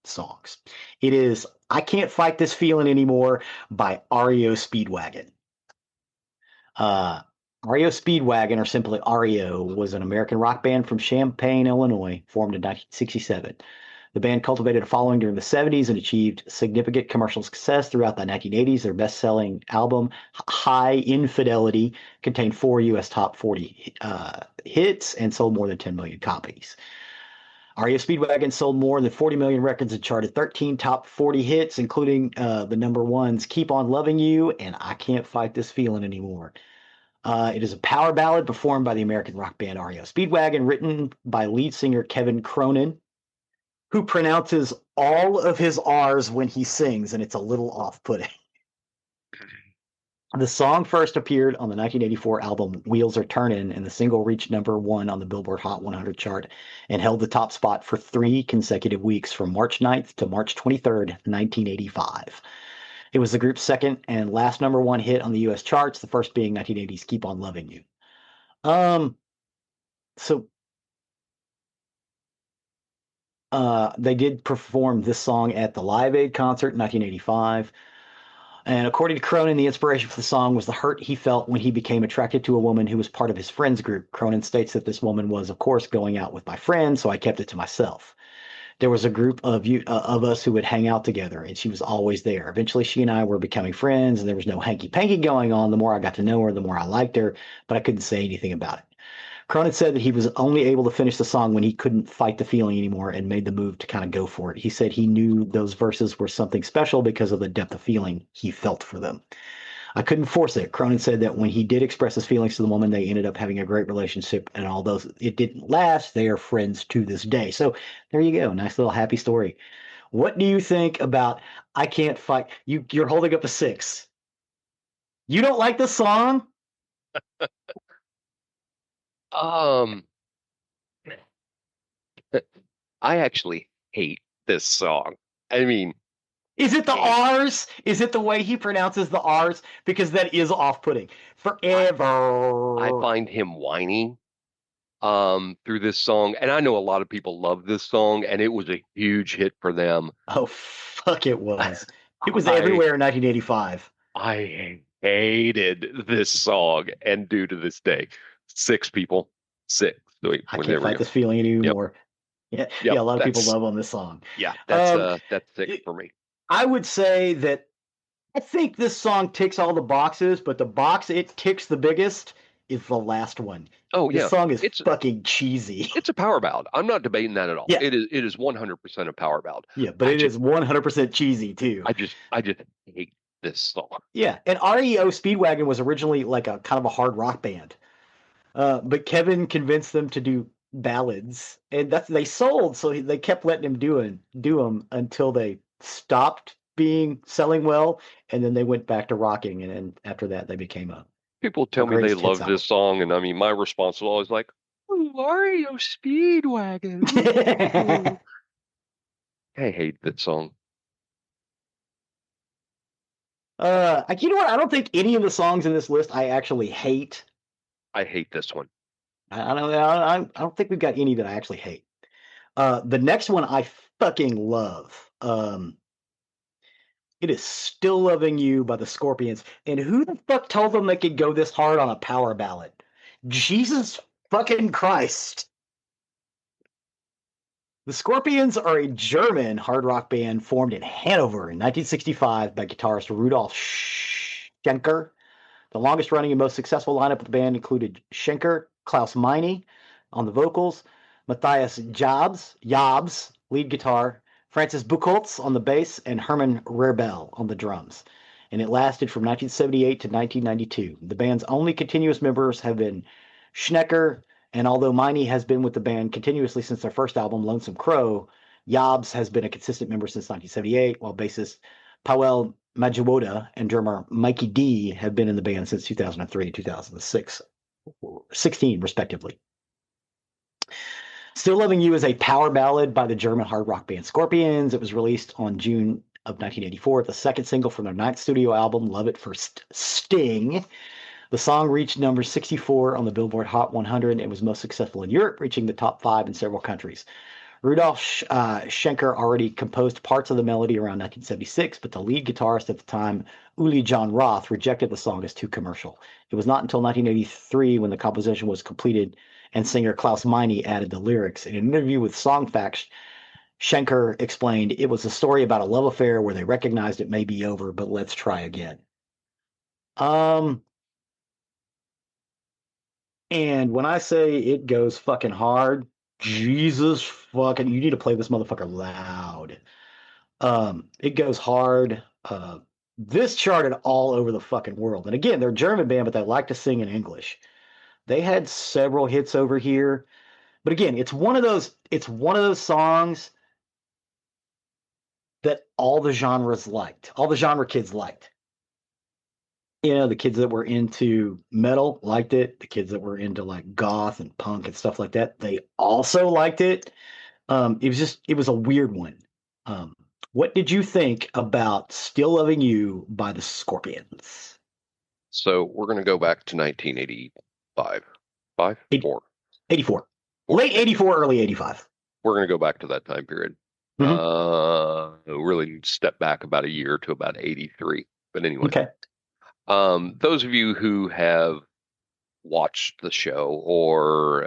songs. It is I Can't Fight This Feeling Anymore by REO Speedwagon. REO Speedwagon, or simply REO, was an American rock band from Champaign, Illinois, formed in 1967. The band cultivated a following during the 70s and achieved significant commercial success throughout the 1980s. Their best-selling album, High Infidelity, contained 4 U.S. top 40 hits and sold more than 10 million copies. REO Speedwagon sold more than 40 million records and charted 13 top 40 hits, including the number ones Keep On Loving You and I Can't Fight This Feeling Anymore. It is a power ballad performed by the American rock band REO Speedwagon, written by lead singer Kevin Cronin, who pronounces all of his R's when he sings, and it's a little off-putting. The song first appeared on the 1984 album Wheels Are Turnin', and the single reached number 1 on the Billboard Hot 100 chart and held the top spot for 3 consecutive weeks from March 9th to March 23rd, 1985. It was the group's second and last number 1 hit on the U.S. charts, the first being 1980's Keep On Loving You. They did perform this song at the Live Aid concert in 1985. And according to Cronin, the inspiration for the song was the hurt he felt when he became attracted to a woman who was part of his friend's group. Cronin states that this woman was, of course, going out with my friend, so I kept it to myself. There was a group of us who would hang out together, and she was always there. Eventually, she and I were becoming friends, and there was no hanky-panky going on. The more I got to know her, the more I liked her, but I couldn't say anything about it. Cronin said that he was only able to finish the song when he couldn't fight the feeling anymore and made the move to kind of go for it. He said he knew those verses were something special because of the depth of feeling he felt for them. I couldn't force it. Cronin said that when he did express his feelings to the woman, they ended up having a great relationship, and although it didn't last, they are friends to this day. So there you go. Nice little happy story. What do you think about I Can't Fight? You're holding up a 6. You don't like this song? I actually hate this song. I mean, is it the R's? Is it the way he pronounces the R's? Because that is off-putting. Forever. I find him whiny through this song, and I know a lot of people love this song, and it was a huge hit for them. Oh, fuck, it was. It was everywhere in 1985. I hated this song, and due to this day, 6 people. 6. Wait, I Can't Fight This Feeling Anymore. Yep. Yeah, a lot of people love on this song. Yeah, that's 6 for me. I would say that I think this song ticks all the boxes, but the box it ticks the biggest is the last one. Oh, yeah. This song is fucking cheesy. It's a power ballad. I'm not debating that at all. Yeah. It is 100% a power ballad. Yeah, but it is 100% cheesy too. I just hate this song. Yeah, and REO Speedwagon was originally like a kind of a hard rock band. But Kevin convinced them to do ballads, and they sold, so they kept letting him do them until they stopped selling well, and then they went back to rocking, and then after that they became a People tell me they greatest hits love this song, and I mean, my response is always like, "Ooh, REO Speedwagon." album. Ooh. I hate that song. You know what? I don't think any of the songs in this list I actually hate. I hate this one. I don't think we've got any that I actually hate. The next one I fucking love. It is Still Loving You by the Scorpions. And who the fuck told them they could go this hard on a power ballad? Jesus fucking Christ. The Scorpions are a German hard rock band formed in Hanover in 1965 by guitarist Rudolf Schenker. The longest running and most successful lineup of the band included Schenker, Klaus Meine on the vocals, Matthias Jobs, lead guitar, Francis Buchholz on the bass, and Hermann Rebel on the drums. And it lasted from 1978 to 1992. The band's only continuous members have been Schnecker, and although Meine has been with the band continuously since their first album, Lonesome Crow, Jobs has been a consistent member since 1978, while bassist Powell Majiwoda and drummer Mikey D have been in the band since 2003 and 2006, 16 respectively. Still Loving You is a power ballad by the German hard rock band Scorpions. It was released on June of 1984, the second single from their ninth studio album, Love It First Sting. The song reached number 64 on the Billboard Hot 100 and was most successful in Europe, reaching the top 5 in several countries. Rudolf Schenker already composed parts of the melody around 1976, but the lead guitarist at the time, Uli John Roth, rejected the song as too commercial. It was not until 1983 when the composition was completed and singer Klaus Meine added the lyrics. In an interview with Songfacts, Schenker explained, "It was a story about a love affair where they recognized it may be over, but let's try again." And when I say it goes fucking hard, Jesus fucking, you need to play this motherfucker loud. It goes hard. This charted all over the fucking world. And again, they're a German band, but they like to sing in English. They had several hits over here. But again, it's one of those songs that all the genres liked. All the genre kids liked. You know, the kids that were into metal liked it. The kids that were into like goth and punk and stuff like that, they also liked it. It was a weird one. What did you think about Still Loving You by the Scorpions? So we're going to go back to 1985. 84. Late 84, early 85. We're going to go back to that time period. Really step back about a year to about 83. But anyway. Okay. Those of you who have watched the show or,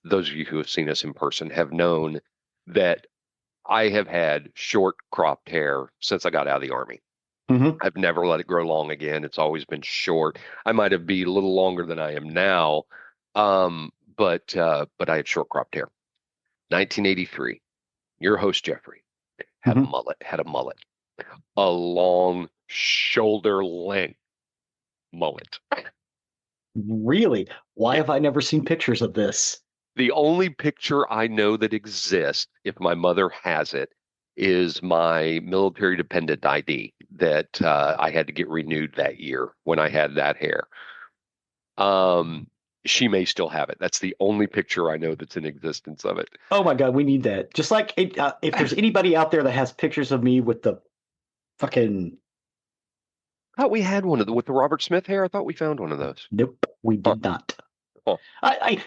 those of you who have seen us in person have known that I have had short cropped hair since I got out of the Army. Mm-hmm. I've never let it grow long again. It's always been short. I might have been a little longer than I am now, but I had short cropped hair. 1983, your host Geoffrey had a mullet, a long shoulder length mullet. Really? Why have I never seen pictures of this? The only picture I know that exists, if my mother has it, is my military dependent ID that I had to get renewed that year when I had that hair. She may still have it. That's the only picture I know that's in existence of it. Oh my God, we need that. Just like if there's anybody out there that has pictures of me with the fucking... I thought we had one with the Robert Smith hair. I thought we found one of those. Nope, we did not. Huh.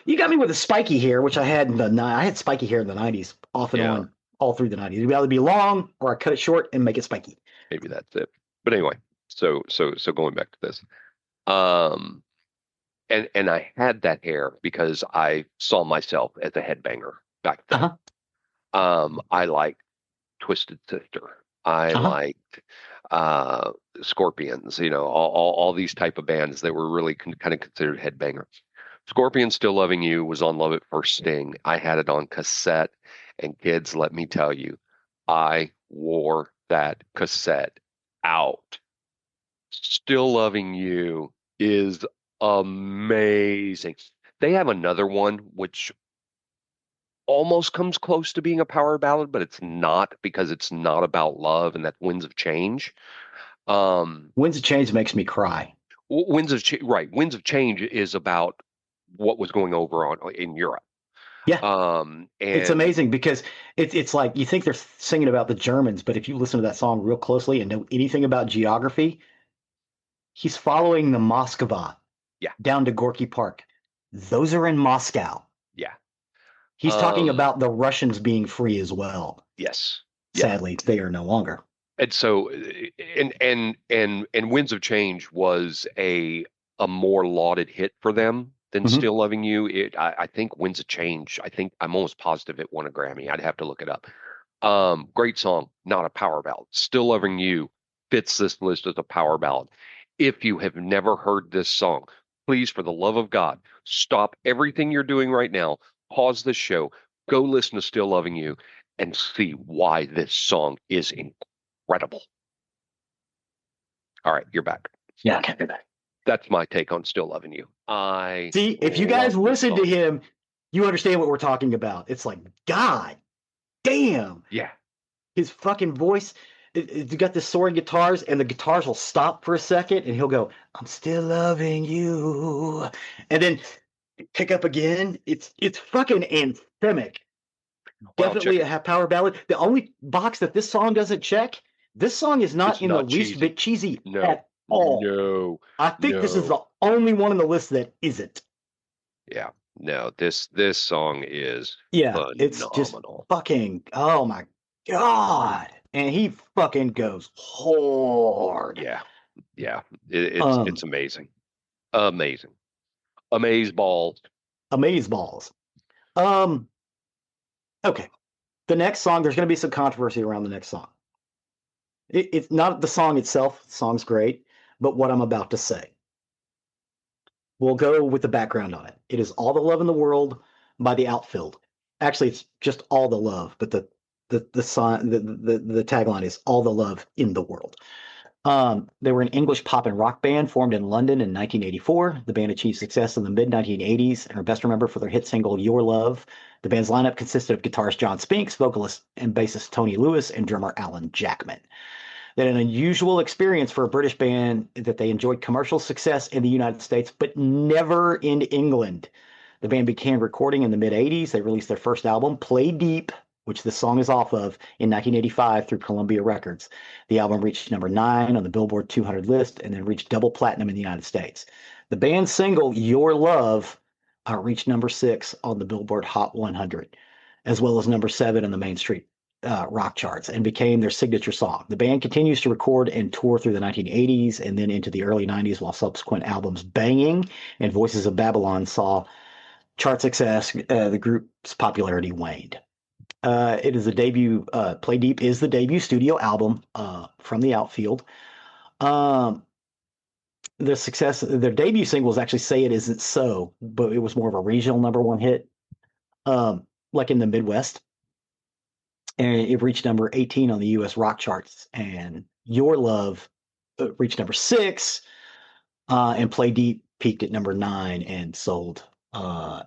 You got me with a spiky hair, which I had I had spiky hair in the 90s, off and on, all through the 90s. It'd either be long or I cut it short and make it spiky. Maybe that's it. But anyway, so going back to this, and I had that hair because I saw myself as a headbanger back then. I liked Twisted Sister. I liked Scorpions. All these type of bands that were really kind of considered headbangers. Scorpions Still Loving You was on Love at First Sting. I had it on cassette, and kids, let me tell you, I wore that cassette out. Still Loving You is amazing. They have another one, which almost comes close to being a power ballad, but it's not, because it's not about love, and that Winds of Change. Winds of Change makes me cry. Winds of Change is about what was going over in Europe. Yeah. And it's amazing because it's like you think they're singing about the Germans, but if you listen to that song real closely and know anything about geography, he's following the Moskva down to Gorky Park. Those are in Moscow. Yeah. He's talking about the Russians being free as well. Yes. Sadly, they are no longer. And so, and Winds of Change was a more lauded hit for them than Still Loving You. I think Winds of Change, I'm almost positive it won a Grammy. I'd have to look it up. Great song, not a power ballad. Still Loving You fits this list as a power ballad. If you have never heard this song, please, for the love of God, stop everything you're doing right now, pause this show, go listen to Still Loving You, and see why this song is incredible. All right, you're back. Yeah, okay, you're back. That's my take on Still Loving You. See, if you guys listen to him, you understand what we're talking about. It's like, God damn. Yeah. His fucking voice, you got this soaring guitars, and the guitars will stop for a second, and he'll go, I'm still loving you. And then pick up again. It's fucking anthemic. Well, definitely a power ballad. The only box that this song doesn't check, this song is not in the least bit cheesy at all. No. I think this is the only one on the list that isn't. Yeah. No, this song is phenomenal. It's just fucking, oh my God. And he fucking goes hard. Yeah. Yeah. It's amazing. Amazing. Amaze balls. Amaze balls. Okay. The next song, there's going to be some controversy around the next song. It's not the song itself. The song's great, but what I'm about to say. We'll go with the background on it. It is All the Love in the World by The Outfield. Actually, it's just All the Love, but the tagline is All the Love in the World. They were an English pop and rock band formed in London in 1984. The band achieved success in the mid-1980s and are best remembered for their hit single Your Love. The band's lineup consisted of guitarist John Spinks, vocalist and bassist Tony Lewis, and drummer Alan Jackman. They had an unusual experience for a British band that they enjoyed commercial success in the United States, but never in England. The band began recording in the mid-80s. They released their first album, Play Deep, which this song is off of, in 1985 through Columbia Records. The album reached number 9 on the Billboard 200 list and then reached double platinum in the United States. The band's single, Your Love, reached number 6 on the Billboard Hot 100, as well as number 7 on the Main Street rock charts, and became their signature song. The band continues to record and tour through the 1980s and then into the early 90s, while subsequent albums Banging and Voices of Babylon saw chart success. The group's popularity waned. It is a debut. Play Deep is the debut studio album from The Outfield. The success, their debut single was actually Say It Isn't So, but it was more of a regional number 1 hit, like in the Midwest. And it reached number 18 on the U.S. rock charts. And Your Love reached number 6, and Play Deep peaked at number 9 and sold. The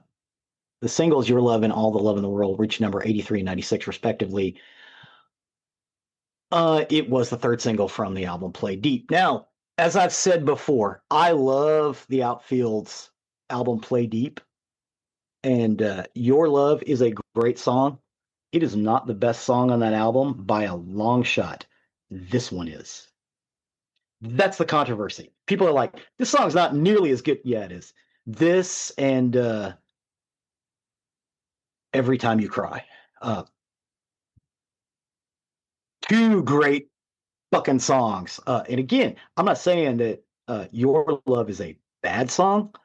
singles Your Love and All the Love in the World reached number 83 and 96 respectively. It was the third single from the album Play Deep. Now, as I've said before, I love the Outfield's album Play Deep. And Your Love is a great song. It is not the best song on that album by a long shot. This one is. That's the controversy. People are like, this song's not nearly as good. Yeah, it is. This and Every Time You Cry. 2 great fucking songs. And again, I'm not saying that Your Love is a bad song.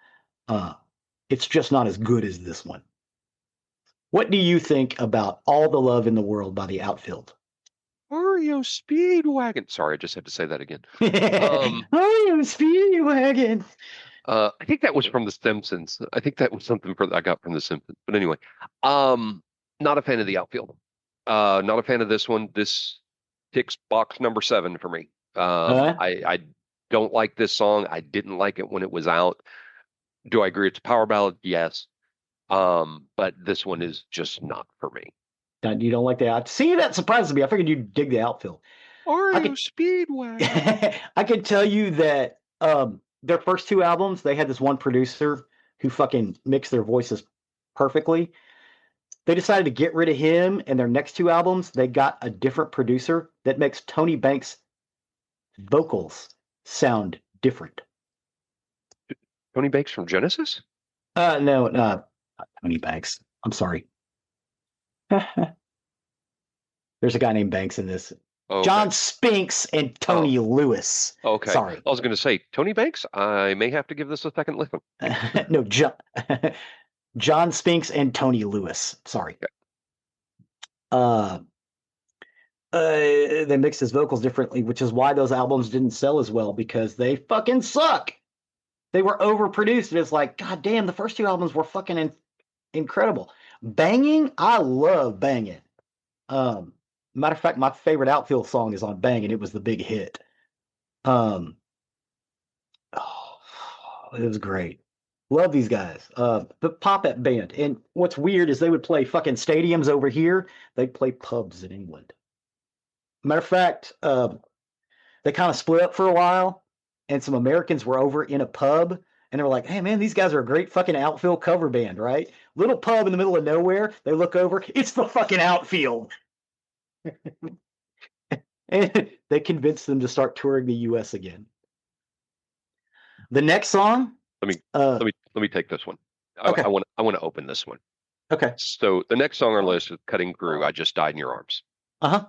It's just not as good as this one. What do you think about All the Love in the World by The Outfield? Oreo Speedwagon. Sorry, I just had to say that again. Oreo Speedwagon. I think that was from The Simpsons. I think that was something I got from The Simpsons. But anyway, not a fan of The Outfield. Not a fan of this one. This ticks box number 7 for me. I don't like this song. I didn't like it when it was out. Do I agree it's a power ballad? Yes. But this one is just not for me. You don't like the out? See, that surprises me. I figured you'd dig the outfield. REO Speedway. I could tell you that their first two albums, they had this one producer who fucking mixed their voices perfectly. They decided to get rid of him, and their next two albums, they got a different producer that makes Tony Banks' vocals sound different. Tony Banks from Genesis? No, not Tony Banks. I'm sorry. There's a guy named Banks in this. Okay. John Spinks and Tony Lewis. Okay. Sorry. I was going to say, Tony Banks, I may have to give this a second listen. No, John Spinks and Tony Lewis. Sorry. Okay. They mixed his vocals differently, which is why those albums didn't sell as well, because they fucking suck. They were overproduced. And it's like, God damn, the first two albums were fucking incredible. Banging, I love Banging. Matter of fact, my favorite Outfield song is on Banging. It was the big hit. It was great. Love these guys. The Pop-Up Band. And what's weird is they would play fucking stadiums over here. They'd play pubs in England. Matter of fact, they kind of split up for a while, and some Americans were over in a pub, and they were like, hey, man, these guys are a great fucking Outfield cover band, right? Little pub in the middle of nowhere. They look over. It's the fucking Outfield. And they convinced them to start touring the U.S. again. The next song. Let me take this one. Okay. I want to open this one. Okay. So the next song on our list is Cutting Through, I Just Died in Your Arms. Uh-huh.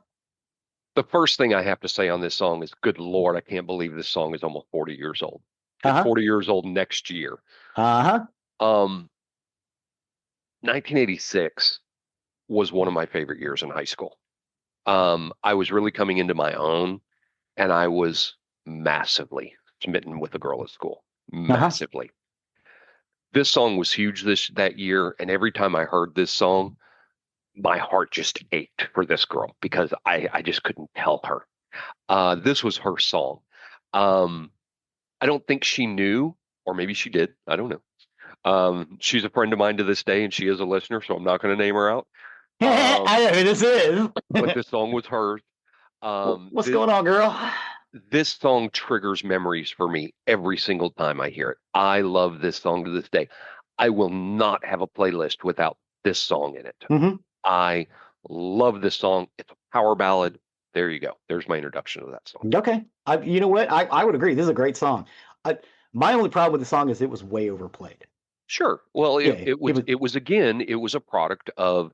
The first thing I have to say on this song is, good Lord, I can't believe this song is almost 40 years old. It's 40 years old next year. 1986 was one of my favorite years in high school. I was really coming into my own, and I was massively smitten with a girl at school. Massively. This song was huge that year, and every time I heard this song, my heart just ached for this girl because I just couldn't tell her. This was her song. I don't think she knew, or maybe she did. I don't know. She's a friend of mine to this day, and she is a listener, so I'm not going to name her out. I know who this is. But this song was hers. What's going on, girl? This song triggers memories for me every single time I hear it. I love this song to this day. I will not have a playlist without this song in it. Mm-hmm. I love this song. It's a power ballad. There you go. There's my introduction to that song. Okay. You know what? I would agree. This is a great song. My only problem with the song is it was way overplayed. Sure. Well, it was a product of,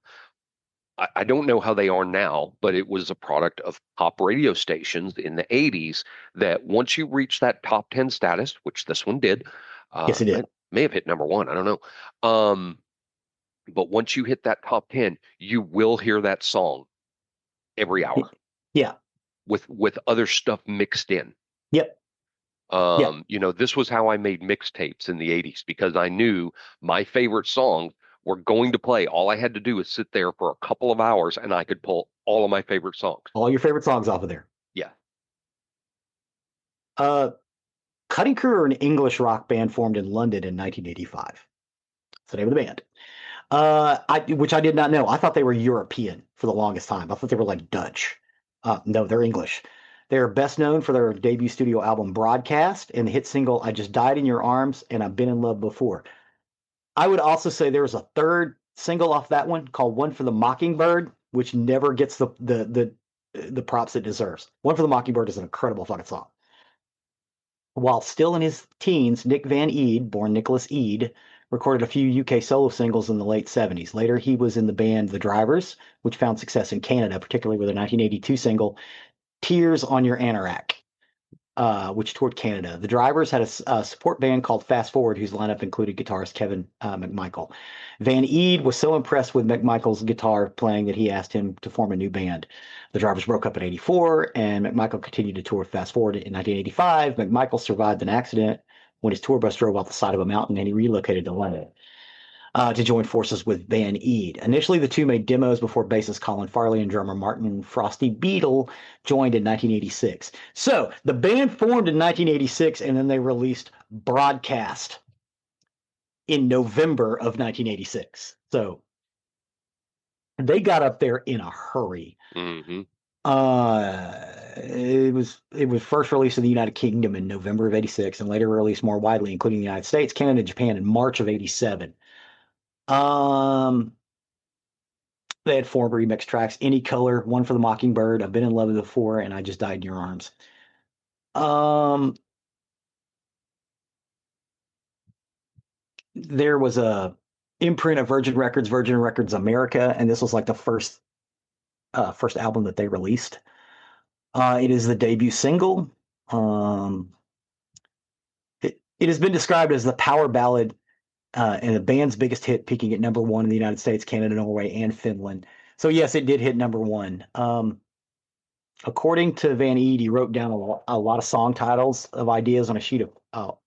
I don't know how they are now, but it was a product of pop radio stations in the 80s that once you reach that top 10 status, which this one did. Yes, it did. It may have hit number one. I don't know. But once you hit that top 10, you will hear that song every hour. Yeah. With other stuff mixed in. Yep. This was how I made mixtapes in the 80s, because I knew my favorite songs were going to play. All I had to do was sit there for a couple of hours and I could pull all of my favorite songs. All your favorite songs off of there. Yeah. Cutting Crew are an English rock band formed in London in 1985. That's the name of the band. Which I did not know. I thought they were European for the longest time. I thought they were like Dutch. No, they're English. They're best known for their debut studio album Broadcast and the hit single I Just Died in Your Arms and I've Been in Love Before. I would also say there was a third single off that one called One for the Mockingbird, which never gets the props it deserves. One for the Mockingbird is an incredible fucking song. While still in his teens, Nick Van Eede, born Nicholas Eade, recorded a few UK solo singles in the late 70s. Later, he was in the band The Drivers, which found success in Canada, particularly with a 1982 single, Tears on Your Anorak, which toured Canada. The Drivers had a support band called Fast Forward, whose lineup included guitarist Kevin McMichael. Van Eede was so impressed with McMichael's guitar playing that he asked him to form a new band. The Drivers broke up in 1984, and McMichael continued to tour with Fast Forward in 1985. McMichael survived an accident when his tour bus drove off the side of a mountain, and he relocated to London to join forces with Van Eede. Initially, the two made demos before bassist Colin Farley and drummer Martin Frosty Beadle joined in 1986. So the band formed in 1986, and then they released Broadcast. in November of 1986. So they got up there in a hurry. Mm-hmm. It was first released in the United Kingdom in November of 86 and later released more widely, including the United States, Canada, and Japan in March of 87. They had 4 remix tracks: Any Color, One for the Mockingbird, I've Been in Love Before, and I Just Died in Your Arms. There was a imprint of Virgin Records America, and this was like the first album that they released. It is the debut single. It has been described as the power ballad and the band's biggest hit, peaking at number 1 in the United States, Canada, Norway, and Finland. So yes, it did hit number 1. According to Van Eede, he wrote down a lot of song titles of ideas on a sheet of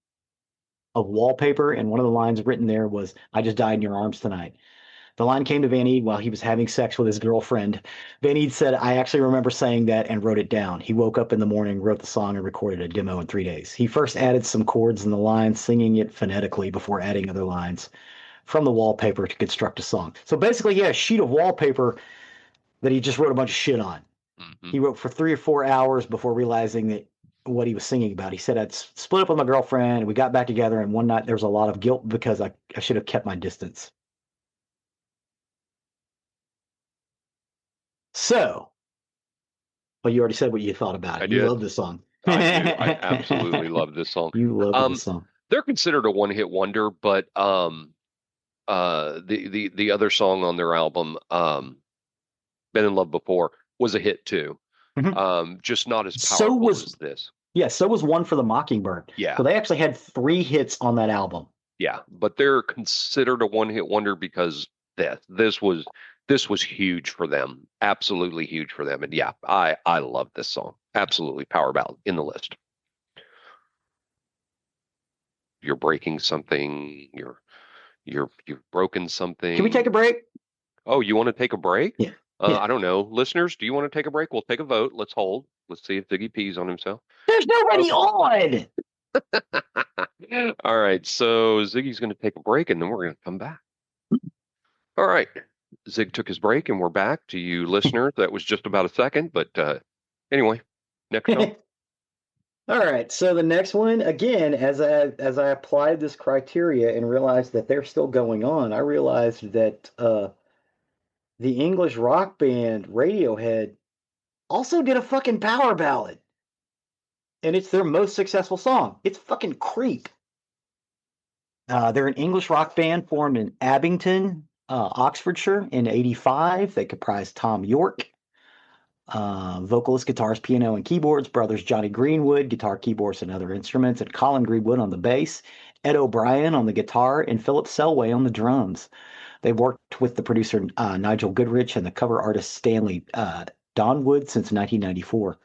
wallpaper, and one of the lines written there was, "I just died in your arms tonight." The line came to Van Eede while he was having sex with his girlfriend. Van Eede said, "I actually remember saying that and wrote it down." He woke up in the morning, wrote the song, and recorded a demo in 3 days. He first added some chords in the line, singing it phonetically before adding other lines from the wallpaper to construct a song. So basically, he had a sheet of wallpaper that he just wrote a bunch of shit on. Mm-hmm. He wrote for 3 or 4 hours before realizing that what he was singing about. He said, "I'd split up with my girlfriend, and we got back together, and one night there was a lot of guilt because I should have kept my distance." So, well, you already said what you thought about it. You love this song. I do. I absolutely love this song. You love this song. They're considered a one-hit wonder, but the other song on their album, "Been in Love Before," was a hit too. Mm-hmm. Just not as powerful as this. Yeah, so was One for the Mockingbird. Yeah. So they actually had 3 hits on that album. Yeah, but they're considered a one-hit wonder because this was huge for them. Absolutely huge for them. And yeah, I love this song. Absolutely power ballad in the list. You're breaking something. You've broken something. Can we take a break? Oh, you want to take a break? Yeah. I don't know. Listeners, do you want to take a break? We'll take a vote. Let's hold. Let's see if Ziggy pees on himself. There's nobody on. All right. So Ziggy's going to take a break, and then we're going to come back. All right. Zig took his break, and we're back to you, listeners. That was just about a second, but anyway, next song. All right. So the next one, again, as I applied this criteria and realized that they're still going on, I realized that the English rock band Radiohead also did a fucking power ballad. And it's their most successful song. It's fucking Creep. They're an English rock band formed in Abington, Oxfordshire in 85. They comprise Tom York, vocalist, guitars, piano, and keyboards, brothers Johnny Greenwood, guitar, keyboards, and other instruments, and Colin Greenwood on the bass, Ed O'Brien on the guitar, and Philip Selway on the drums. They worked with the producer Nigel Goodrich and the cover artist Stanley Donwood since 1994.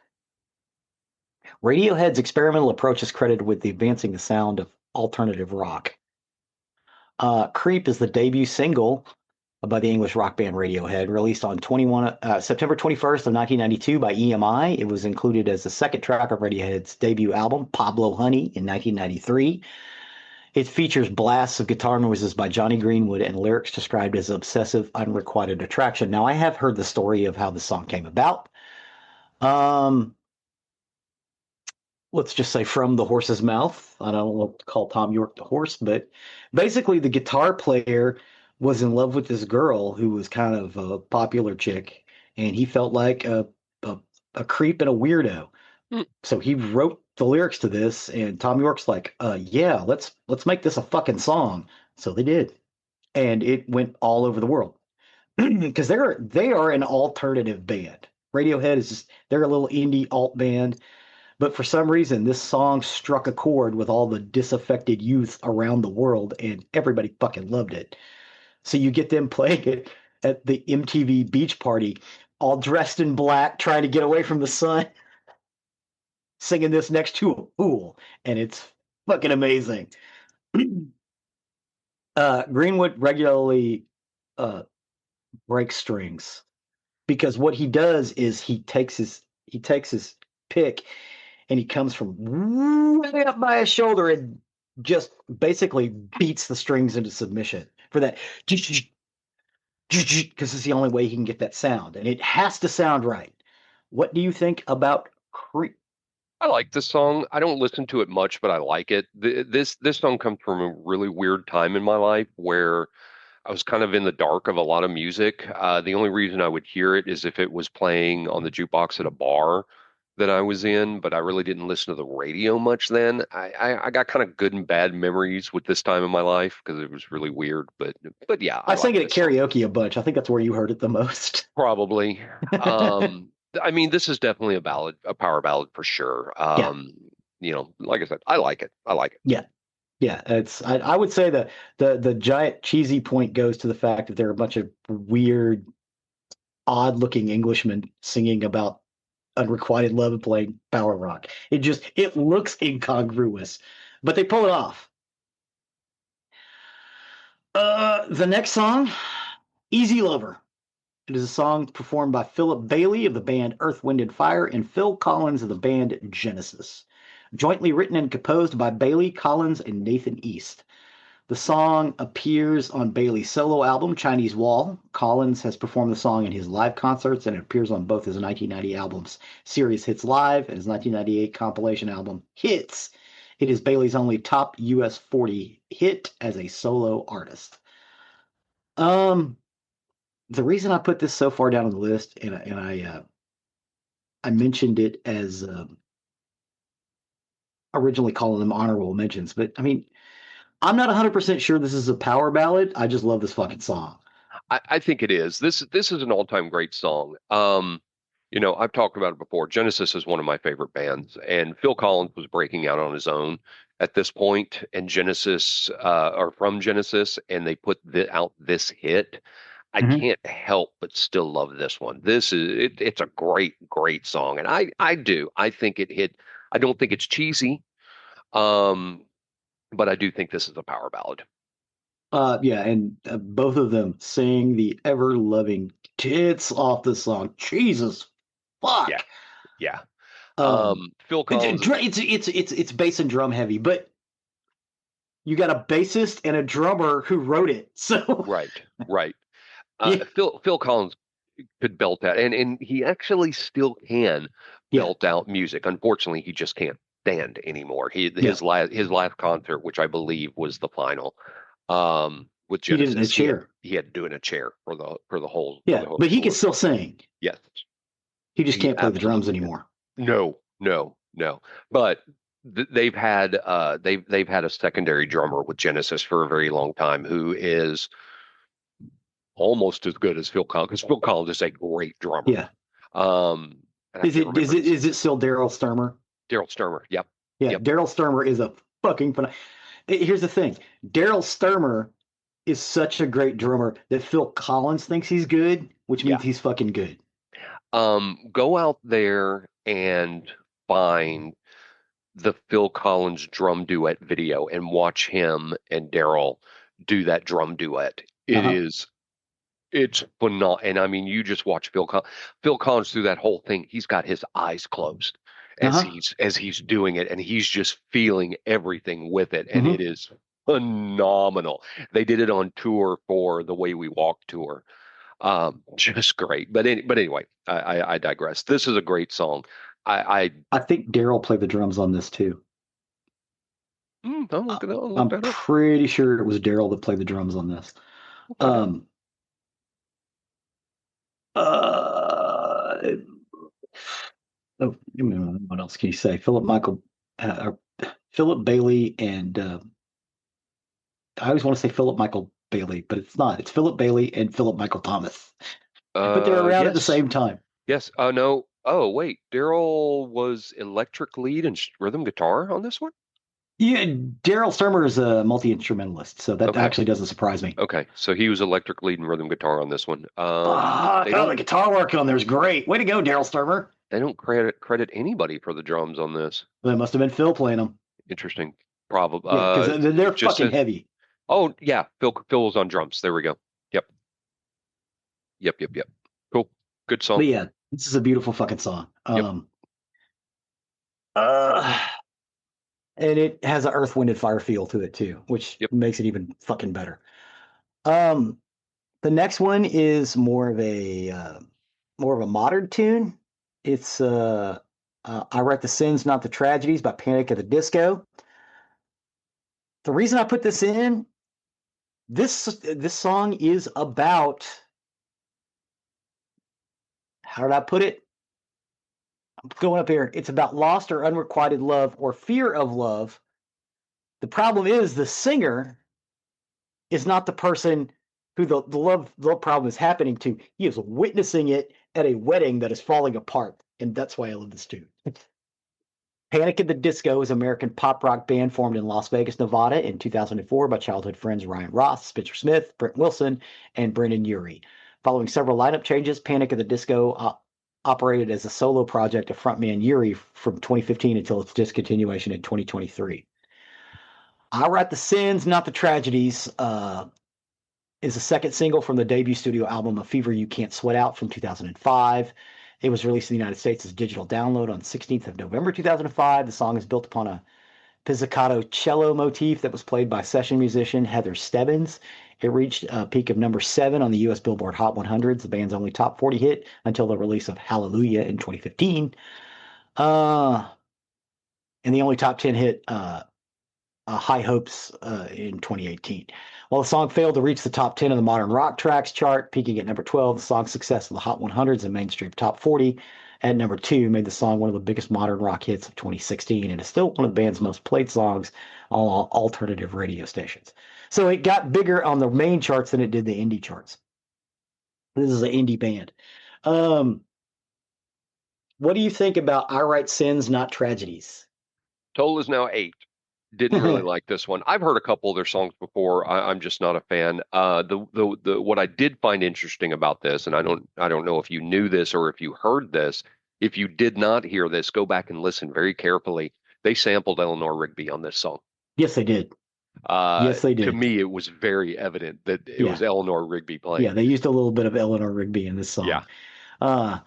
Radiohead's experimental approach is credited with advancing the sound of alternative rock. Creep is the debut single by the English rock band Radiohead, released on September 21st of 1992 by EMI. It was included as the second track of Radiohead's debut album, Pablo Honey, in 1993. It features blasts of guitar noises by Johnny Greenwood and lyrics described as obsessive, unrequited attraction. Now, I have heard the story of how the song came about. Let's just say from the horse's mouth. I don't want to call Tom York the horse, but basically the guitar player was in love with this girl who was kind of a popular chick, and he felt like a creep and a weirdo. So he wrote the lyrics to this, and Tom York's like, yeah, let's make this a fucking song. So they did. And it went all over the world. Because they are an alternative band. Radiohead is they're a little indie alt band. But for some reason, this song struck a chord with all the disaffected youth around the world, and everybody fucking loved it. So you get them playing it at the MTV beach party, all dressed in black, trying to get away from the sun, singing this next to a pool, and it's fucking amazing. Greenwood regularly breaks strings, because what he does is he takes his pick and he comes from way up by his shoulder and just basically beats the strings into submission for that, because it's the only way he can get that sound, and it has to sound right. What do you think about Creep? I like this song. I don't listen to it much, but I like it. This song comes from a really weird time in my life where I was kind of in the dark of a lot of music. The only reason I would hear it is if it was playing on the jukebox at a bar that I was in, but I really didn't listen to the radio much then. I got kind of good and bad memories with this time in my life because it was really weird. But yeah, I I sang like it at this song. karaoke a bunch. I think that's where you heard it the most. Probably. I mean, this is definitely a ballad, a power ballad for sure. Yeah, Like I said, I like it. I like it. yeah, yeah. I would say the giant cheesy point goes to the fact that there are a bunch of weird, odd looking Englishmen singing about unrequited love and playing power rock. It looks incongruous, but they pull it off. The next song, Easy Lover. It is a song performed by Philip Bailey of the band Earth, Wind and Fire and Phil Collins of the band Genesis. Jointly written and composed by Bailey, Collins, and Nathan East. The song appears on Bailey's solo album, Chinese Wall. Collins has performed the song in his live concerts, and it appears on both his 1990 albums, Serious Hits Live, and his 1998 compilation album, Hits. It is Bailey's only top US 40 hit as a solo artist. The reason I put this so far down on the list, and I mentioned it as originally calling them honorable mentions, but I mean, I'm not 100% sure this is a power ballad. I just love this fucking song. I think it is. This is an all-time great song. I've talked about it before. Genesis is one of my favorite bands, and Phil Collins was breaking out on his own at this point, and Genesis are from Genesis, and they put out this hit. I Mhm. can't help but still love this one. It's a great, great song, and I do. I think it hit. I don't think it's cheesy, um, but I do think this is a power ballad. Yeah, and both of them sing the ever loving tits off the song. Jesus, Yeah, fuck. yeah. Phil It's Collins is it's bass and drum heavy, but you got a bassist and a drummer who wrote it. So right, right. yeah, Phil Collins could belt out, and he actually still can yeah, belt out music. Unfortunately, he just can't stand anymore. yeah. His last concert, which I believe was the final, with He did it in a Genesis, chair. he had to do it in a chair for the Yeah, whole but he can tour. still sing. Yes, He just he can't play the drums absolutely can. anymore. No, no, no. But they've had a secondary drummer with Genesis for a very long time who is almost as good as Phil Collins, because Phil Collins is a great drummer. Yeah. And I can't remember Is it still Daryl Sturmer? Daryl Sturmer. Yep. Yeah, Yep. Daryl Sturmer is a fucking fun. Here's the thing: Daryl Sturmer is such a great drummer that Phil Collins thinks he's good, which Yeah. means he's fucking good. Go out there and find the Phil Collins drum duet video and watch him and Daryl do that drum duet. Uh-huh. It's phenomenal. And I mean, you just watch Phil Collins through that whole thing. He's got his eyes closed Uh-huh. as he's doing it, and he's just feeling everything with it, and Mm-hmm. it is phenomenal. They did it on tour for the Way We Walk tour. Just great. But anyway, I digress. This is a great song. I think Daryl played the drums on this too. I'll look I'm that up. pretty sure it was Daryl that played the drums on this. Um, uh, oh, what else can you say? Philip Bailey, and I always want to say Philip Michael Bailey, but it's not. It's Philip Bailey and Philip Michael Thomas, but they're around at the Yes. same time. Yes. No. Oh, wait. Daryl was electric lead and rhythm guitar on this one? Yeah, Daryl Sturmer is a multi-instrumentalist, so that Okay. actually doesn't surprise me. Okay. So he was electric lead and rhythm guitar on this one. The guitar work on there is great. Way to go, Daryl Sturmer. They don't credit anybody for the drums on this. Well, it must have been Phil playing them. Interesting. Probably. Yeah, because they're just fucking heavy. Oh, yeah. Phil was on drums. There we go. Yep. Yep. Cool. Good song. But yeah, this is a beautiful fucking song. Yep. And it has an Earth, Wind, and Fire feel to it too, which Yep. makes it even fucking better. The next one is more of a modern tune. It's I Write the Sins, Not the Tragedies by Panic at the Disco. The reason I put this in, this song is about, how did I put it? I'm going up here. It's about lost or unrequited love or fear of love. The problem is the singer is not the person who the love problem is happening to. He is witnessing it at a wedding that is falling apart, and that's why I love this tune. Panic at the Disco is an American pop rock band formed in Las Vegas, Nevada in 2004 by childhood friends Ryan Ross, Spencer Smith, Brent Wilson, and Brendan Urie. Following several lineup changes, Panic at the Disco operated as a solo project of frontman Urie from 2015 until its discontinuation in 2023. I Write the Sins, Not the Tragedies is the second single from the debut studio album A Fever You Can't Sweat Out from 2005. It was released in the United States as a digital download on 16th of November 2005. The song is built upon a pizzicato cello motif that was played by session musician Heather Stebbins. It reached a peak of number 7 on the U.S. Billboard Hot 100s, the band's only top 40 hit until the release of Hallelujah in 2015. And the only top 10 hit, High Hopes, in 2018. While the song failed to reach the top 10 of the Modern Rock Tracks chart, peaking at number 12, the song's success in the Hot 100s and mainstream top 40 at number 2 made the song one of the biggest modern rock hits of 2016 and is still one of the band's most played songs on all alternative radio stations. So it got bigger on the main charts than it did the indie charts. This is an indie band. What do you think about I Write Sins, Not Tragedies? Total is now 8. Didn't really like this one. I've heard a couple of their songs before. I'm just not a fan. The what I did find interesting about this, and I don't know if you knew this or if you heard this. If you did not hear this, go back and listen very carefully. They sampled Eleanor Rigby on this song. Yes, they did. Yes, they did. To me, it was very evident that it was Eleanor Rigby playing. Yeah, they used a little bit of Eleanor Rigby in this song. Yeah. Well,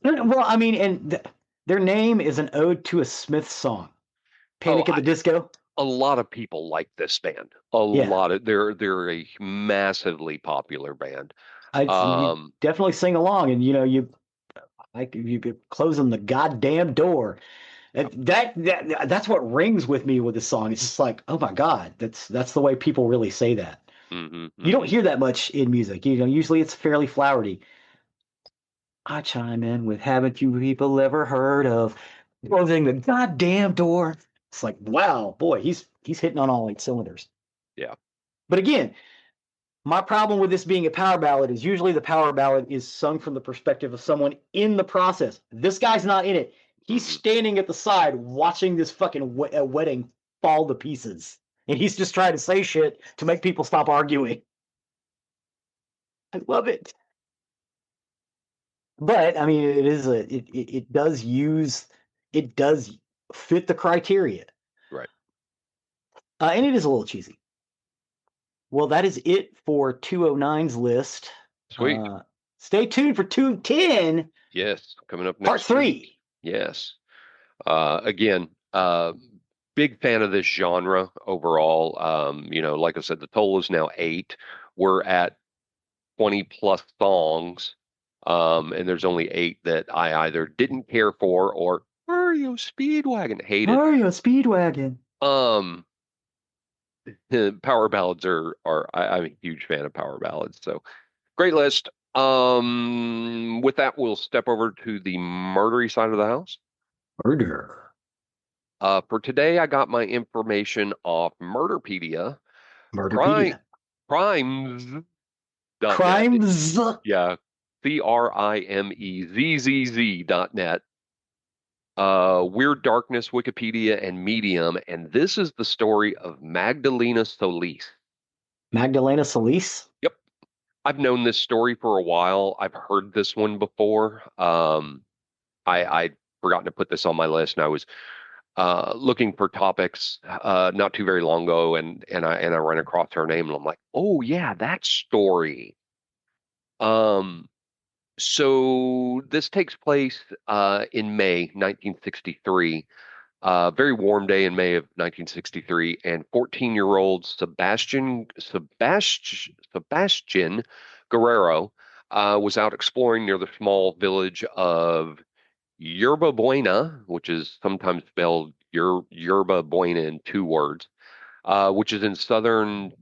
I mean, and their name is an ode to a Smith song, Panic at the Disco. A lot of people like this band. Lot of they're a massively popular band. You definitely sing along, and you closing the goddamn door. That's what rings with me with this song. It's just like, oh my God, that's the way people really say that. Mm-hmm. You don't hear that much in music. Usually it's fairly flowery. I chime in with, haven't you people ever heard of closing the goddamn door? It's like, wow, boy, he's hitting on all 8 cylinders. Yeah. But again, my problem with this being a power ballad is usually the power ballad is sung from the perspective of someone in the process. This guy's not in it. He's standing at the side watching this fucking wedding fall to pieces. And he's just trying to say shit to make people stop arguing. I love it. But I mean, it does fit the criteria. Right. And it is a little cheesy. Well, that is it for 209's list. Sweet. Stay tuned for 210. Yes, coming up next. Part 3. Week. Yes. Again, big fan of this genre overall. Like I said, the total is now 8. We're at 20 plus songs. And there's only 8 that I either didn't care for or Mario Speedwagon hated. Mario Speedwagon. Power ballads I'm a huge fan of power ballads. So great list. With that, we'll step over to the murdery side of the house. Murder. For today, I got my information off Murderpedia. Murderpedia. Crimes. Crimes. Yeah. CRIMEZZZ.net. Weird Darkness, Wikipedia, and Medium. And this is the story of Magdalena Solis. Magdalena Solis? Yep. I've known this story for a while. I've heard this one before. I'd forgotten to put this on my list, and I was looking for topics not too very long ago, and I ran across her name, and I'm like, oh yeah, that story. So this takes place in May 1963. Very warm day in May of 1963, and 14-year-old Sebastian Guerrero was out exploring near the small village of Yerba Buena, which is sometimes spelled Yerba Buena in two words, which is in southern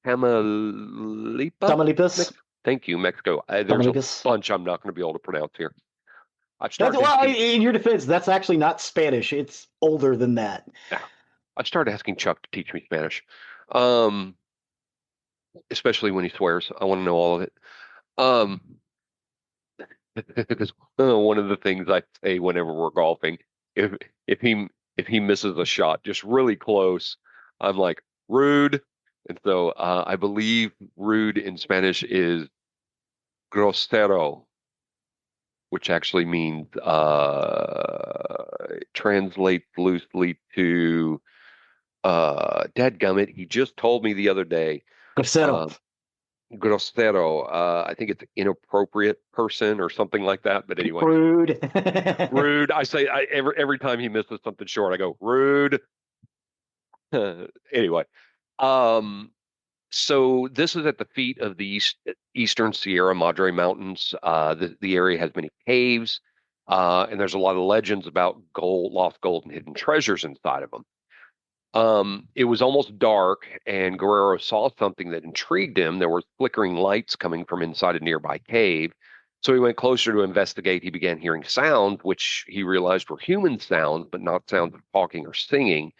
Tamaulipas. Tamaulipas. Thank you, Mexico. There's a bunch I'm not going to be able to pronounce here. In your defense, that's actually not Spanish. It's older than that. Yeah. I started asking Chuck to teach me Spanish, especially when he swears. I want to know all of it. Because one of the things I say whenever we're golfing, if he misses a shot just really close, I'm like, rude. And so I believe rude in Spanish is grosero, which actually means translates loosely to dadgummit. He just told me the other day. Grosero. Grosero. I think it's inappropriate person or something like that. But anyway, rude. Rude. I say every time he misses something short, I go rude. Anyway, so this is at the feet of the eastern Sierra Madre Mountains. The area has many caves, and there's a lot of legends about lost gold and hidden treasures inside of them. It was almost dark, and Guerrero saw something that intrigued him. There were flickering lights coming from inside a nearby cave. So he went closer to investigate. He began hearing sounds, which he realized were human sounds, but not sounds of talking or singing.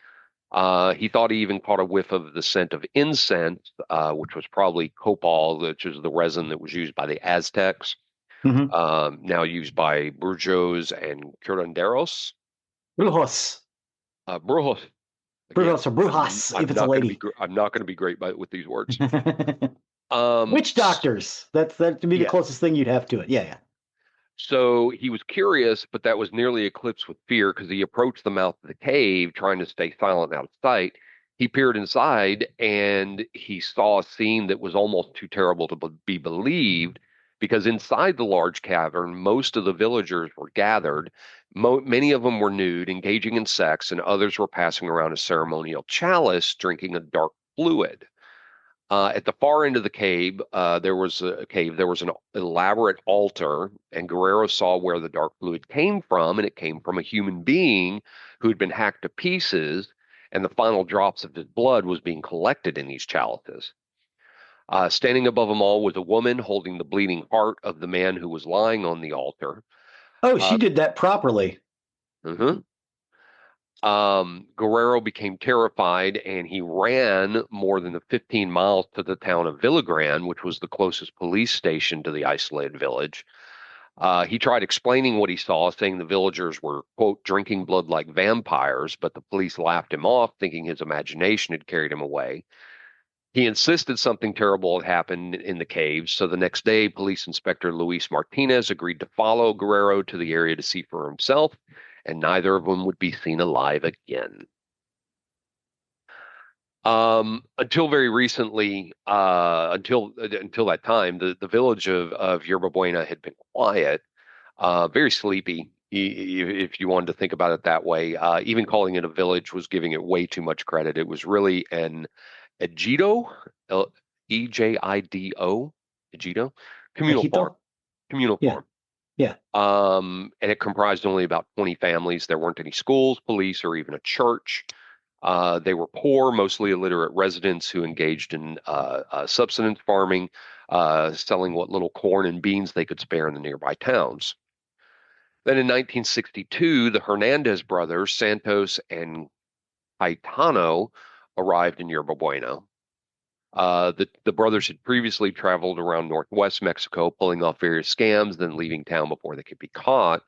He thought he even caught a whiff of the scent of incense, which was probably copal, which is the resin that was used by the Aztecs, now used by brujos and curanderos. Brujos. Brujos. Brujos or brujas, if it's a lady. I'm not going to be great with these words. Witch doctors. That to be the closest thing you'd have to it. Yeah. So he was curious, but that was nearly eclipsed with fear because he approached the mouth of the cave, trying to stay silent and out of sight. He peered inside, and he saw a scene that was almost too terrible to be believed, because inside the large cavern, most of the villagers were gathered. Many of them were nude, engaging in sex, and others were passing around a ceremonial chalice, drinking a dark fluid. At the far end of the cave, there was an elaborate altar, and Guerrero saw where the dark fluid came from, and it came from a human being who had been hacked to pieces, and the final drops of his blood was being collected in these chalices. Standing above them all was a woman holding the bleeding heart of the man who was lying on the altar. Oh, she did that properly. Guerrero became terrified, and he ran more than the 15 miles to the town of Villagran, which was the closest police station to the isolated village. He tried explaining what he saw, saying the villagers were, quote, drinking blood like vampires, but the police laughed him off, thinking his imagination had carried him away. He insisted something terrible had happened in the caves, so the next day, Police Inspector Luis Martinez agreed to follow Guerrero to the area to see for himself, and neither of them would be seen alive again. Until very recently, until that time, the village of Yerba Buena had been quiet, very sleepy, if you wanted to think about it that way. Even calling it a village was giving it way too much credit. It was really an ejido, Ejido, ejido, communal farm. Communal farm. Yeah. And it comprised only about 20 families. There weren't any schools, police, or even a church. They were poor, mostly illiterate residents who engaged in subsistence farming, selling what little corn and beans they could spare in the nearby towns. Then in 1962, the Hernandez brothers, Santos and Caetano, arrived in Yerba Buena. The brothers had previously traveled around northwest Mexico, pulling off various scams, then leaving town before they could be caught.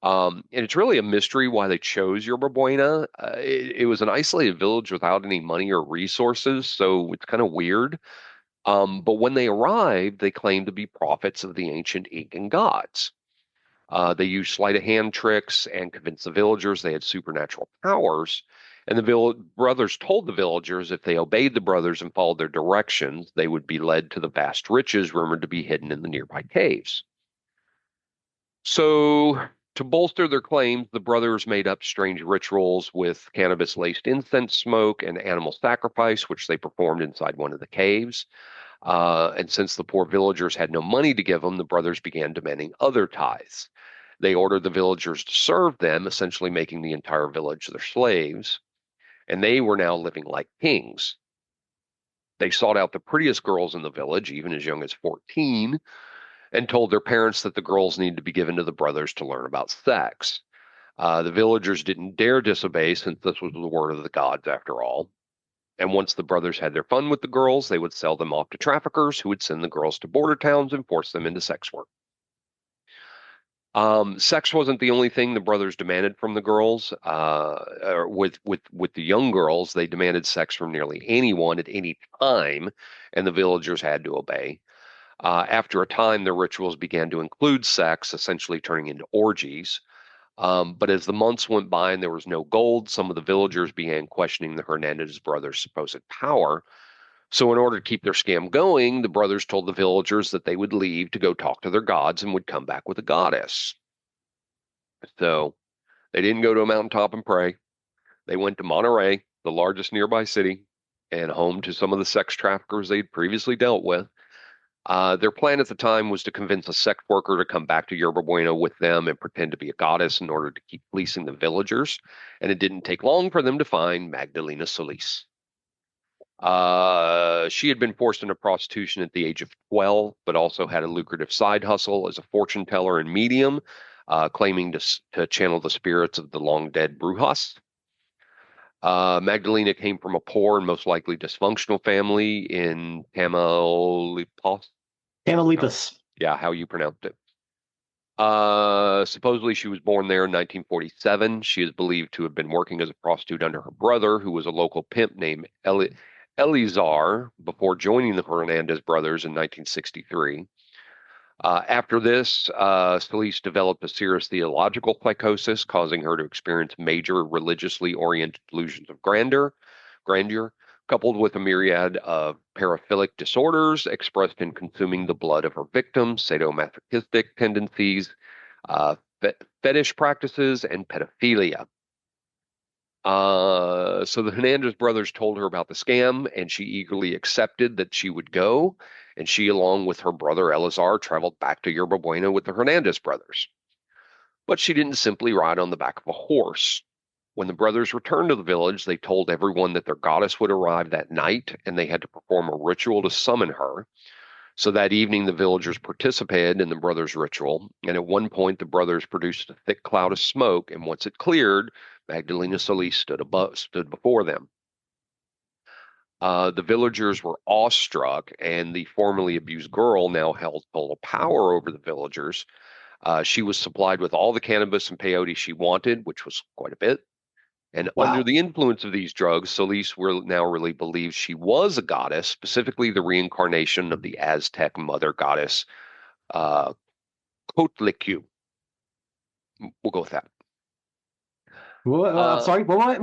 And it's really a mystery why they chose Yerba Buena. It was an isolated village without any money or resources, so it's kind of weird. But when they arrived, they claimed to be prophets of the ancient Incan gods. They used sleight of hand tricks and convinced the villagers they had supernatural powers. And the brothers told the villagers if they obeyed the brothers and followed their directions, they would be led to the vast riches rumored to be hidden in the nearby caves. So To bolster their claims, the brothers made up strange rituals with cannabis-laced incense smoke and animal sacrifice, which they performed inside one of the caves. And since the poor villagers had no money to give them, the brothers began demanding other tithes. They ordered the villagers to serve them, essentially making the entire village their slaves. And they were now living like kings. They sought out the prettiest girls in the village, even as young as 14, and told their parents that the girls needed to be given to the brothers to learn about sex. The villagers didn't dare disobey, since this was the word of the gods after all. And once the brothers had their fun with the girls, they would sell them off to traffickers who would send the girls to border towns and force them into sex work. Sex wasn't the only thing the brothers demanded from the girls. With the young girls, they demanded sex from nearly anyone at any time, and the villagers had to obey. After a time, their rituals began to include sex, essentially turning into orgies. But as the months went by and there was no gold, some of the villagers began questioning the Hernandez brothers' supposed power. So in order to keep their scam going, the brothers told the villagers that they would leave to go talk to their gods and would come back with a goddess. So they didn't go to a mountaintop and pray. They went to Monterey, the largest nearby city, and home to some of the sex traffickers they'd previously dealt with. Their plan at the time was to convince a sex worker to come back to Yerba Buena with them and pretend to be a goddess in order to keep fleecing the villagers. And it didn't take long for them to find Magdalena Solis. She had been forced into prostitution at the age of 12, but also had a lucrative side hustle as a fortune teller and medium, claiming to channel the spirits of the long-dead Brujas. Magdalena came from a poor and most likely dysfunctional family in Tamaulipas. Tamaulipas. Yeah, how you pronounced it. Supposedly she was born there in 1947. She is believed to have been working as a prostitute under her brother, who was a local pimp named Elizar, before joining the Hernandez brothers in 1963. After this, Solis developed a serious theological psychosis, causing her to experience major religiously oriented delusions of grandeur, coupled with a myriad of paraphilic disorders expressed in consuming the blood of her victims, sadomasochistic tendencies, fetish practices, and pedophilia. So the Hernandez brothers told her about the scam, and she eagerly accepted that she would go, and she, along with her brother Elazar, traveled back to Yerba Buena with the Hernandez brothers. But she didn't simply ride on the back of a horse. When the brothers returned to the village, they told everyone that their goddess would arrive that night, and they had to perform a ritual to summon her. So that evening, the villagers participated in the brothers' ritual, and at one point, the brothers produced a thick cloud of smoke, and once it cleared, Magdalena Solis stood before them. The villagers were awestruck, and the formerly abused girl now held total power over the villagers. She was supplied with all the cannabis and peyote she wanted, which was quite a bit. And under the influence of these drugs, Solis now really believes she was a goddess, specifically the reincarnation of the Aztec mother goddess, Cotlicu. We'll go with that. I'm sorry, what?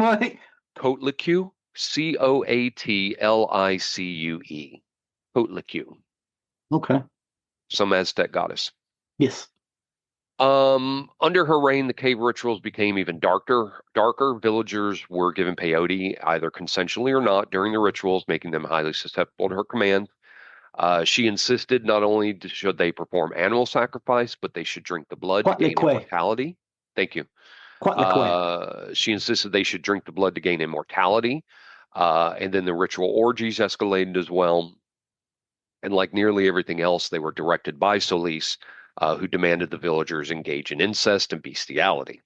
Cotlicu, Coatlicue. Cotlicu. Okay. Some Aztec goddess. Yes. Under her reign, the cave rituals became even darker. Villagers were given peyote, either consensually or not, during the rituals, making them highly susceptible to her commands. She insisted not only should they perform animal sacrifice, but they should drink the blood to gain immortality. Thank you. She insisted they should drink the blood to gain immortality. And then the ritual orgies escalated as well. And like nearly everything else, they were directed by Solis, who demanded the villagers engage in incest and bestiality.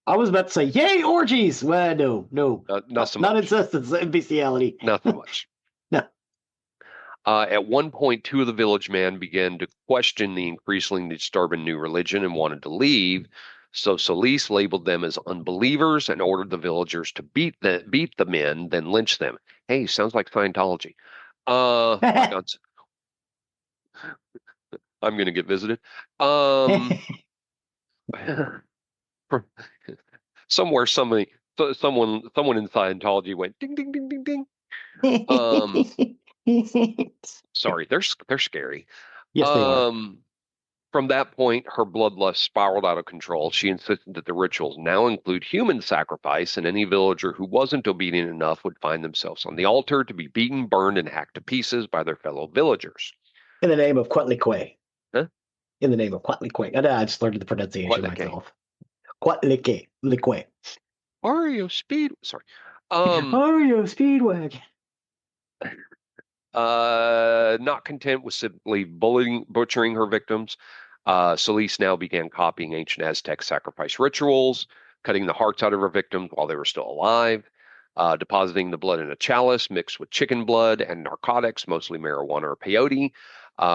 I was about to say, yay, orgies! Well, no. Not so much. Not incest and bestiality. Not so much. No. At one point, two of the village men began to question the increasingly disturbing new religion and wanted to leave. So Solis labeled them as unbelievers and ordered the villagers to beat the men, then lynch them. Hey, sounds like Scientology. I'm going to get visited. Somewhere, someone in Scientology went ding, ding, ding, ding, ding. Sorry, they're scary. Yes, they are. From that point, her bloodlust spiraled out of control. She insisted that the rituals now include human sacrifice, and any villager who wasn't obedient enough would find themselves on the altar to be beaten, burned, and hacked to pieces by their fellow villagers. In the name of Quatlique. Huh? In the name of Quatlique. I just learned the pronunciation myself. Quatlique. Lique. Ario Speed. Sorry. Ario Speedwagon. Not content with simply butchering her victims, Solis now began copying ancient Aztec sacrifice rituals, cutting the hearts out of her victims while they were still alive, depositing the blood in a chalice mixed with chicken blood and narcotics, mostly marijuana or peyote,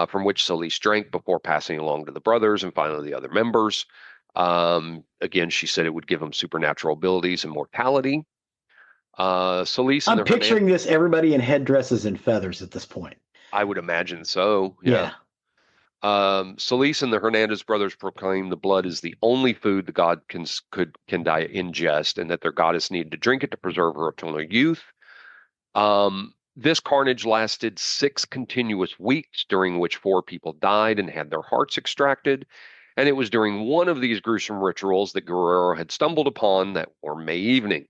from which Solis drank before passing along to the brothers and finally the other members. Again, she said it would give them supernatural abilities and mortality. Solis I'm picturing this everybody in headdresses and feathers at this point. I would imagine so. Yeah. Solis and the Hernandez brothers proclaim the blood is the only food the god can ingest, and that their goddess needed to drink it to preserve her eternal youth. This carnage lasted 6 continuous weeks, during which 4 people died and had their hearts extracted. And it was during one of these gruesome rituals that Guerrero had stumbled upon that warm May evening.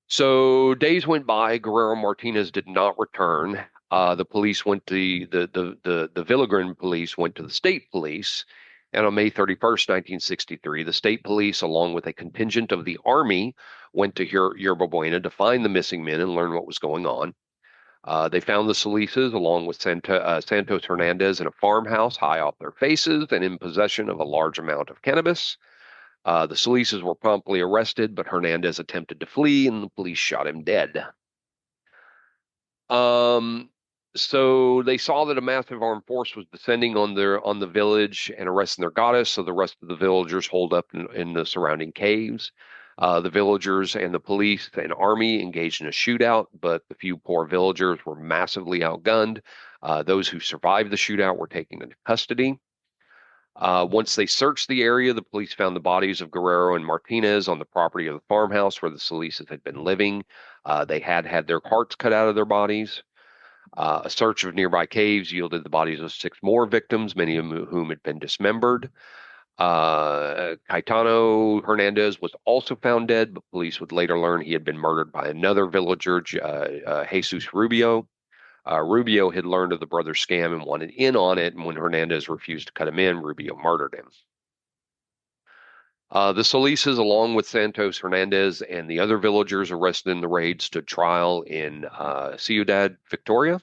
So days went by. Guerrero Martinez did not return. The police went to the Villagran police went to the state police, and on May 31st, 1963, the state police, along with a contingent of the army, went to Yerba Buena to find the missing men and learn what was going on. They found the Solises along with Santos Hernandez in a farmhouse high off their faces and in possession of a large amount of cannabis. The Solises were promptly arrested, but Hernandez attempted to flee and the police shot him dead. So they saw that a massive armed force was descending on the village and arresting their goddess. So the rest of the villagers holed up in the surrounding caves. The villagers and the police and army engaged in a shootout, but the few poor villagers were massively outgunned. Those who survived the shootout were taken into custody. Once they searched the area, the police found the bodies of Guerrero and Martinez on the property of the farmhouse where the Solises had been living. They had their hearts cut out of their bodies. A search of nearby caves yielded the bodies of 6 more victims, many of whom had been dismembered. Caetano Hernandez was also found dead, but police would later learn he had been murdered by another villager, Jesus Rubio. Rubio had learned of the brothers' scam and wanted in on it, and when Hernandez refused to cut him in, Rubio murdered him. The Solises, along with Santos Hernandez and the other villagers arrested in the raid, stood trial in Ciudad Victoria.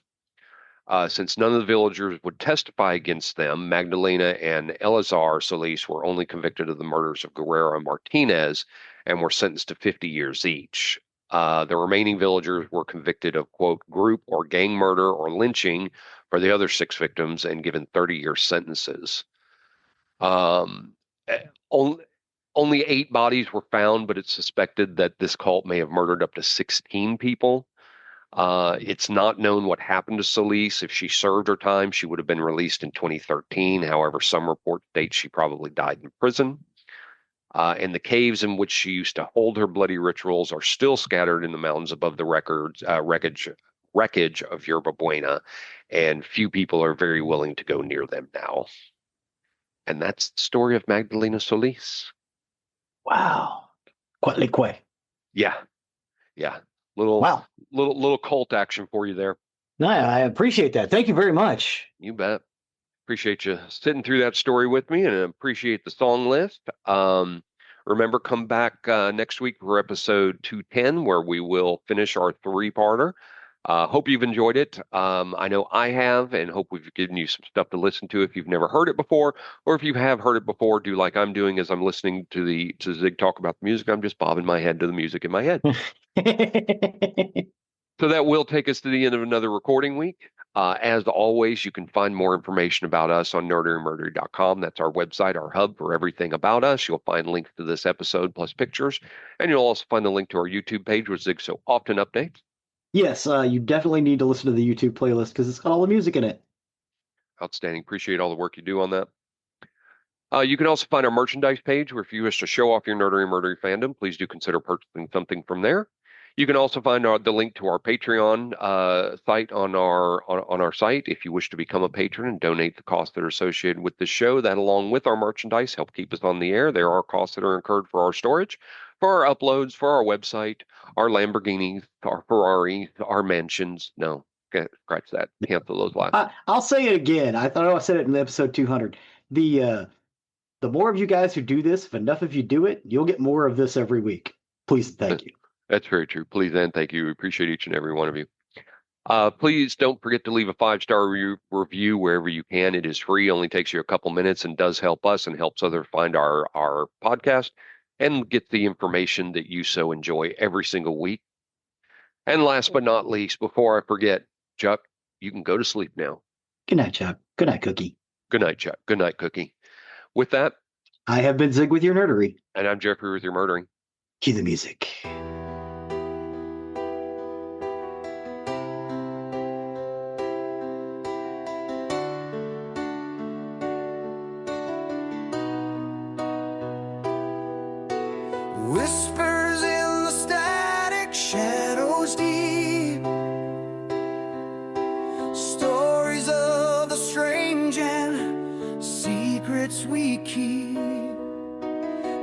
Since none of the villagers would testify against them, Magdalena and Eleazar Solis were only convicted of the murders of Guerrero and Martinez and were sentenced to 50 years each. The remaining villagers were convicted of, quote, group or gang murder or lynching for the other 6 victims and given 30-year sentences. Only 8 bodies were found, but it's suspected that this cult may have murdered up to 16 people. It's not known what happened to Solis. If she served her time, she would have been released in 2013. However, some reports state she probably died in prison. And the caves in which she used to hold her bloody rituals are still scattered in the mountains above the wreckage of Yerba Buena, and few people are very willing to go near them now. And that's the story of Magdalena Solis. Wow. Quatlique. Yeah. Little cult action for you there. No, I appreciate that. Thank you very much. You bet. Appreciate you sitting through that story with me, and appreciate the song list. Remember, come back next week for episode 210, where we will finish our 3-parter. Hope you've enjoyed it. I know I have, and hope we've given you some stuff to listen to if you've never heard it before, or if you have heard it before, do like I'm doing as I'm listening to Zig talk about the music. I'm just bobbing my head to the music in my head. So that will take us to the end of another recording week. As always, you can find more information about us on nerderymerdery.com. That's our website, our hub for everything about us. You'll find links to this episode plus pictures, and you'll also find the link to our YouTube page, which Zig so often updates. Yes, you definitely need to listen to the YouTube playlist because it's got all the music in it. Outstanding. Appreciate all the work you do on that. You can also find our merchandise page, where if you wish to show off your Nerdery Murdery fandom, please do consider purchasing something from there. You can also find the link to our Patreon site on our site if you wish to become a patron and donate the costs that are associated with the show. That, along with our merchandise, help keep us on the air. There are costs that are incurred for our storage, for our uploads, for our website, our Lamborghinis, our Ferraris, our mansions. No, scratch that. Cancel those last. I'll say it again. I thought I said it in episode 200. The more of you guys who do this, if enough of you do it, you'll get more of this every week. Please, thank you. That's very true. Please and thank you. We appreciate each and every one of you. Please don't forget to leave a 5-star review wherever you can. It is free, only takes you a couple minutes, and does help us and helps others find our podcast and get the information that you so enjoy every single week. And last but not least, before I forget, Chuck, you can go to sleep now. Good night, Chuck. Good night, Cookie. Good night, Chuck. Good night, Cookie. With that, I have been Zig with your nerdery. And I'm Geoffrey with your murdering. Cue the music. Whispers in the static, shadows deep. Stories of the strange and secrets we keep.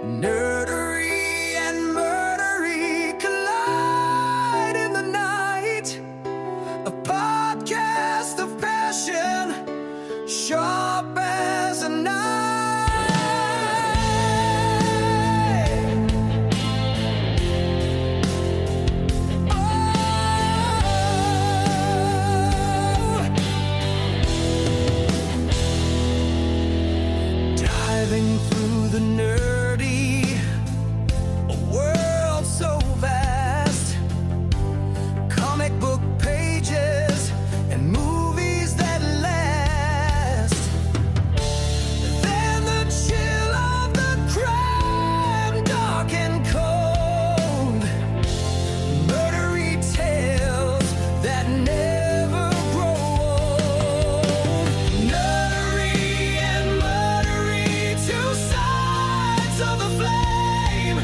Nerdery and murdery collide in the night. A podcast of passion, sharp as a knife. Diving through the nerdy, a world so vast. Comic book pages and movies that last. Then the chill of the crime, dark and cold. Murdery tales that never grow old. Nerdery and murdery, two sides of the flame.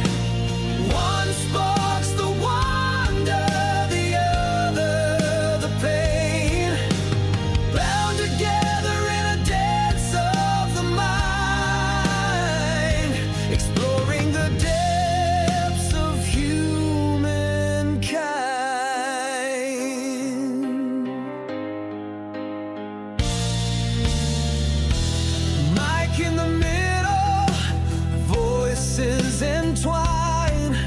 One sparks the wonder, the other the pain. Bound together in a dance of the mind, exploring the depths of humankind. Mic in the middle, voices entwine,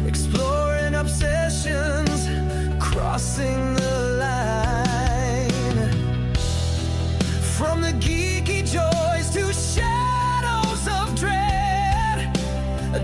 exploring obsessions, crossing the line. From the geeky joys to shadows of dread, a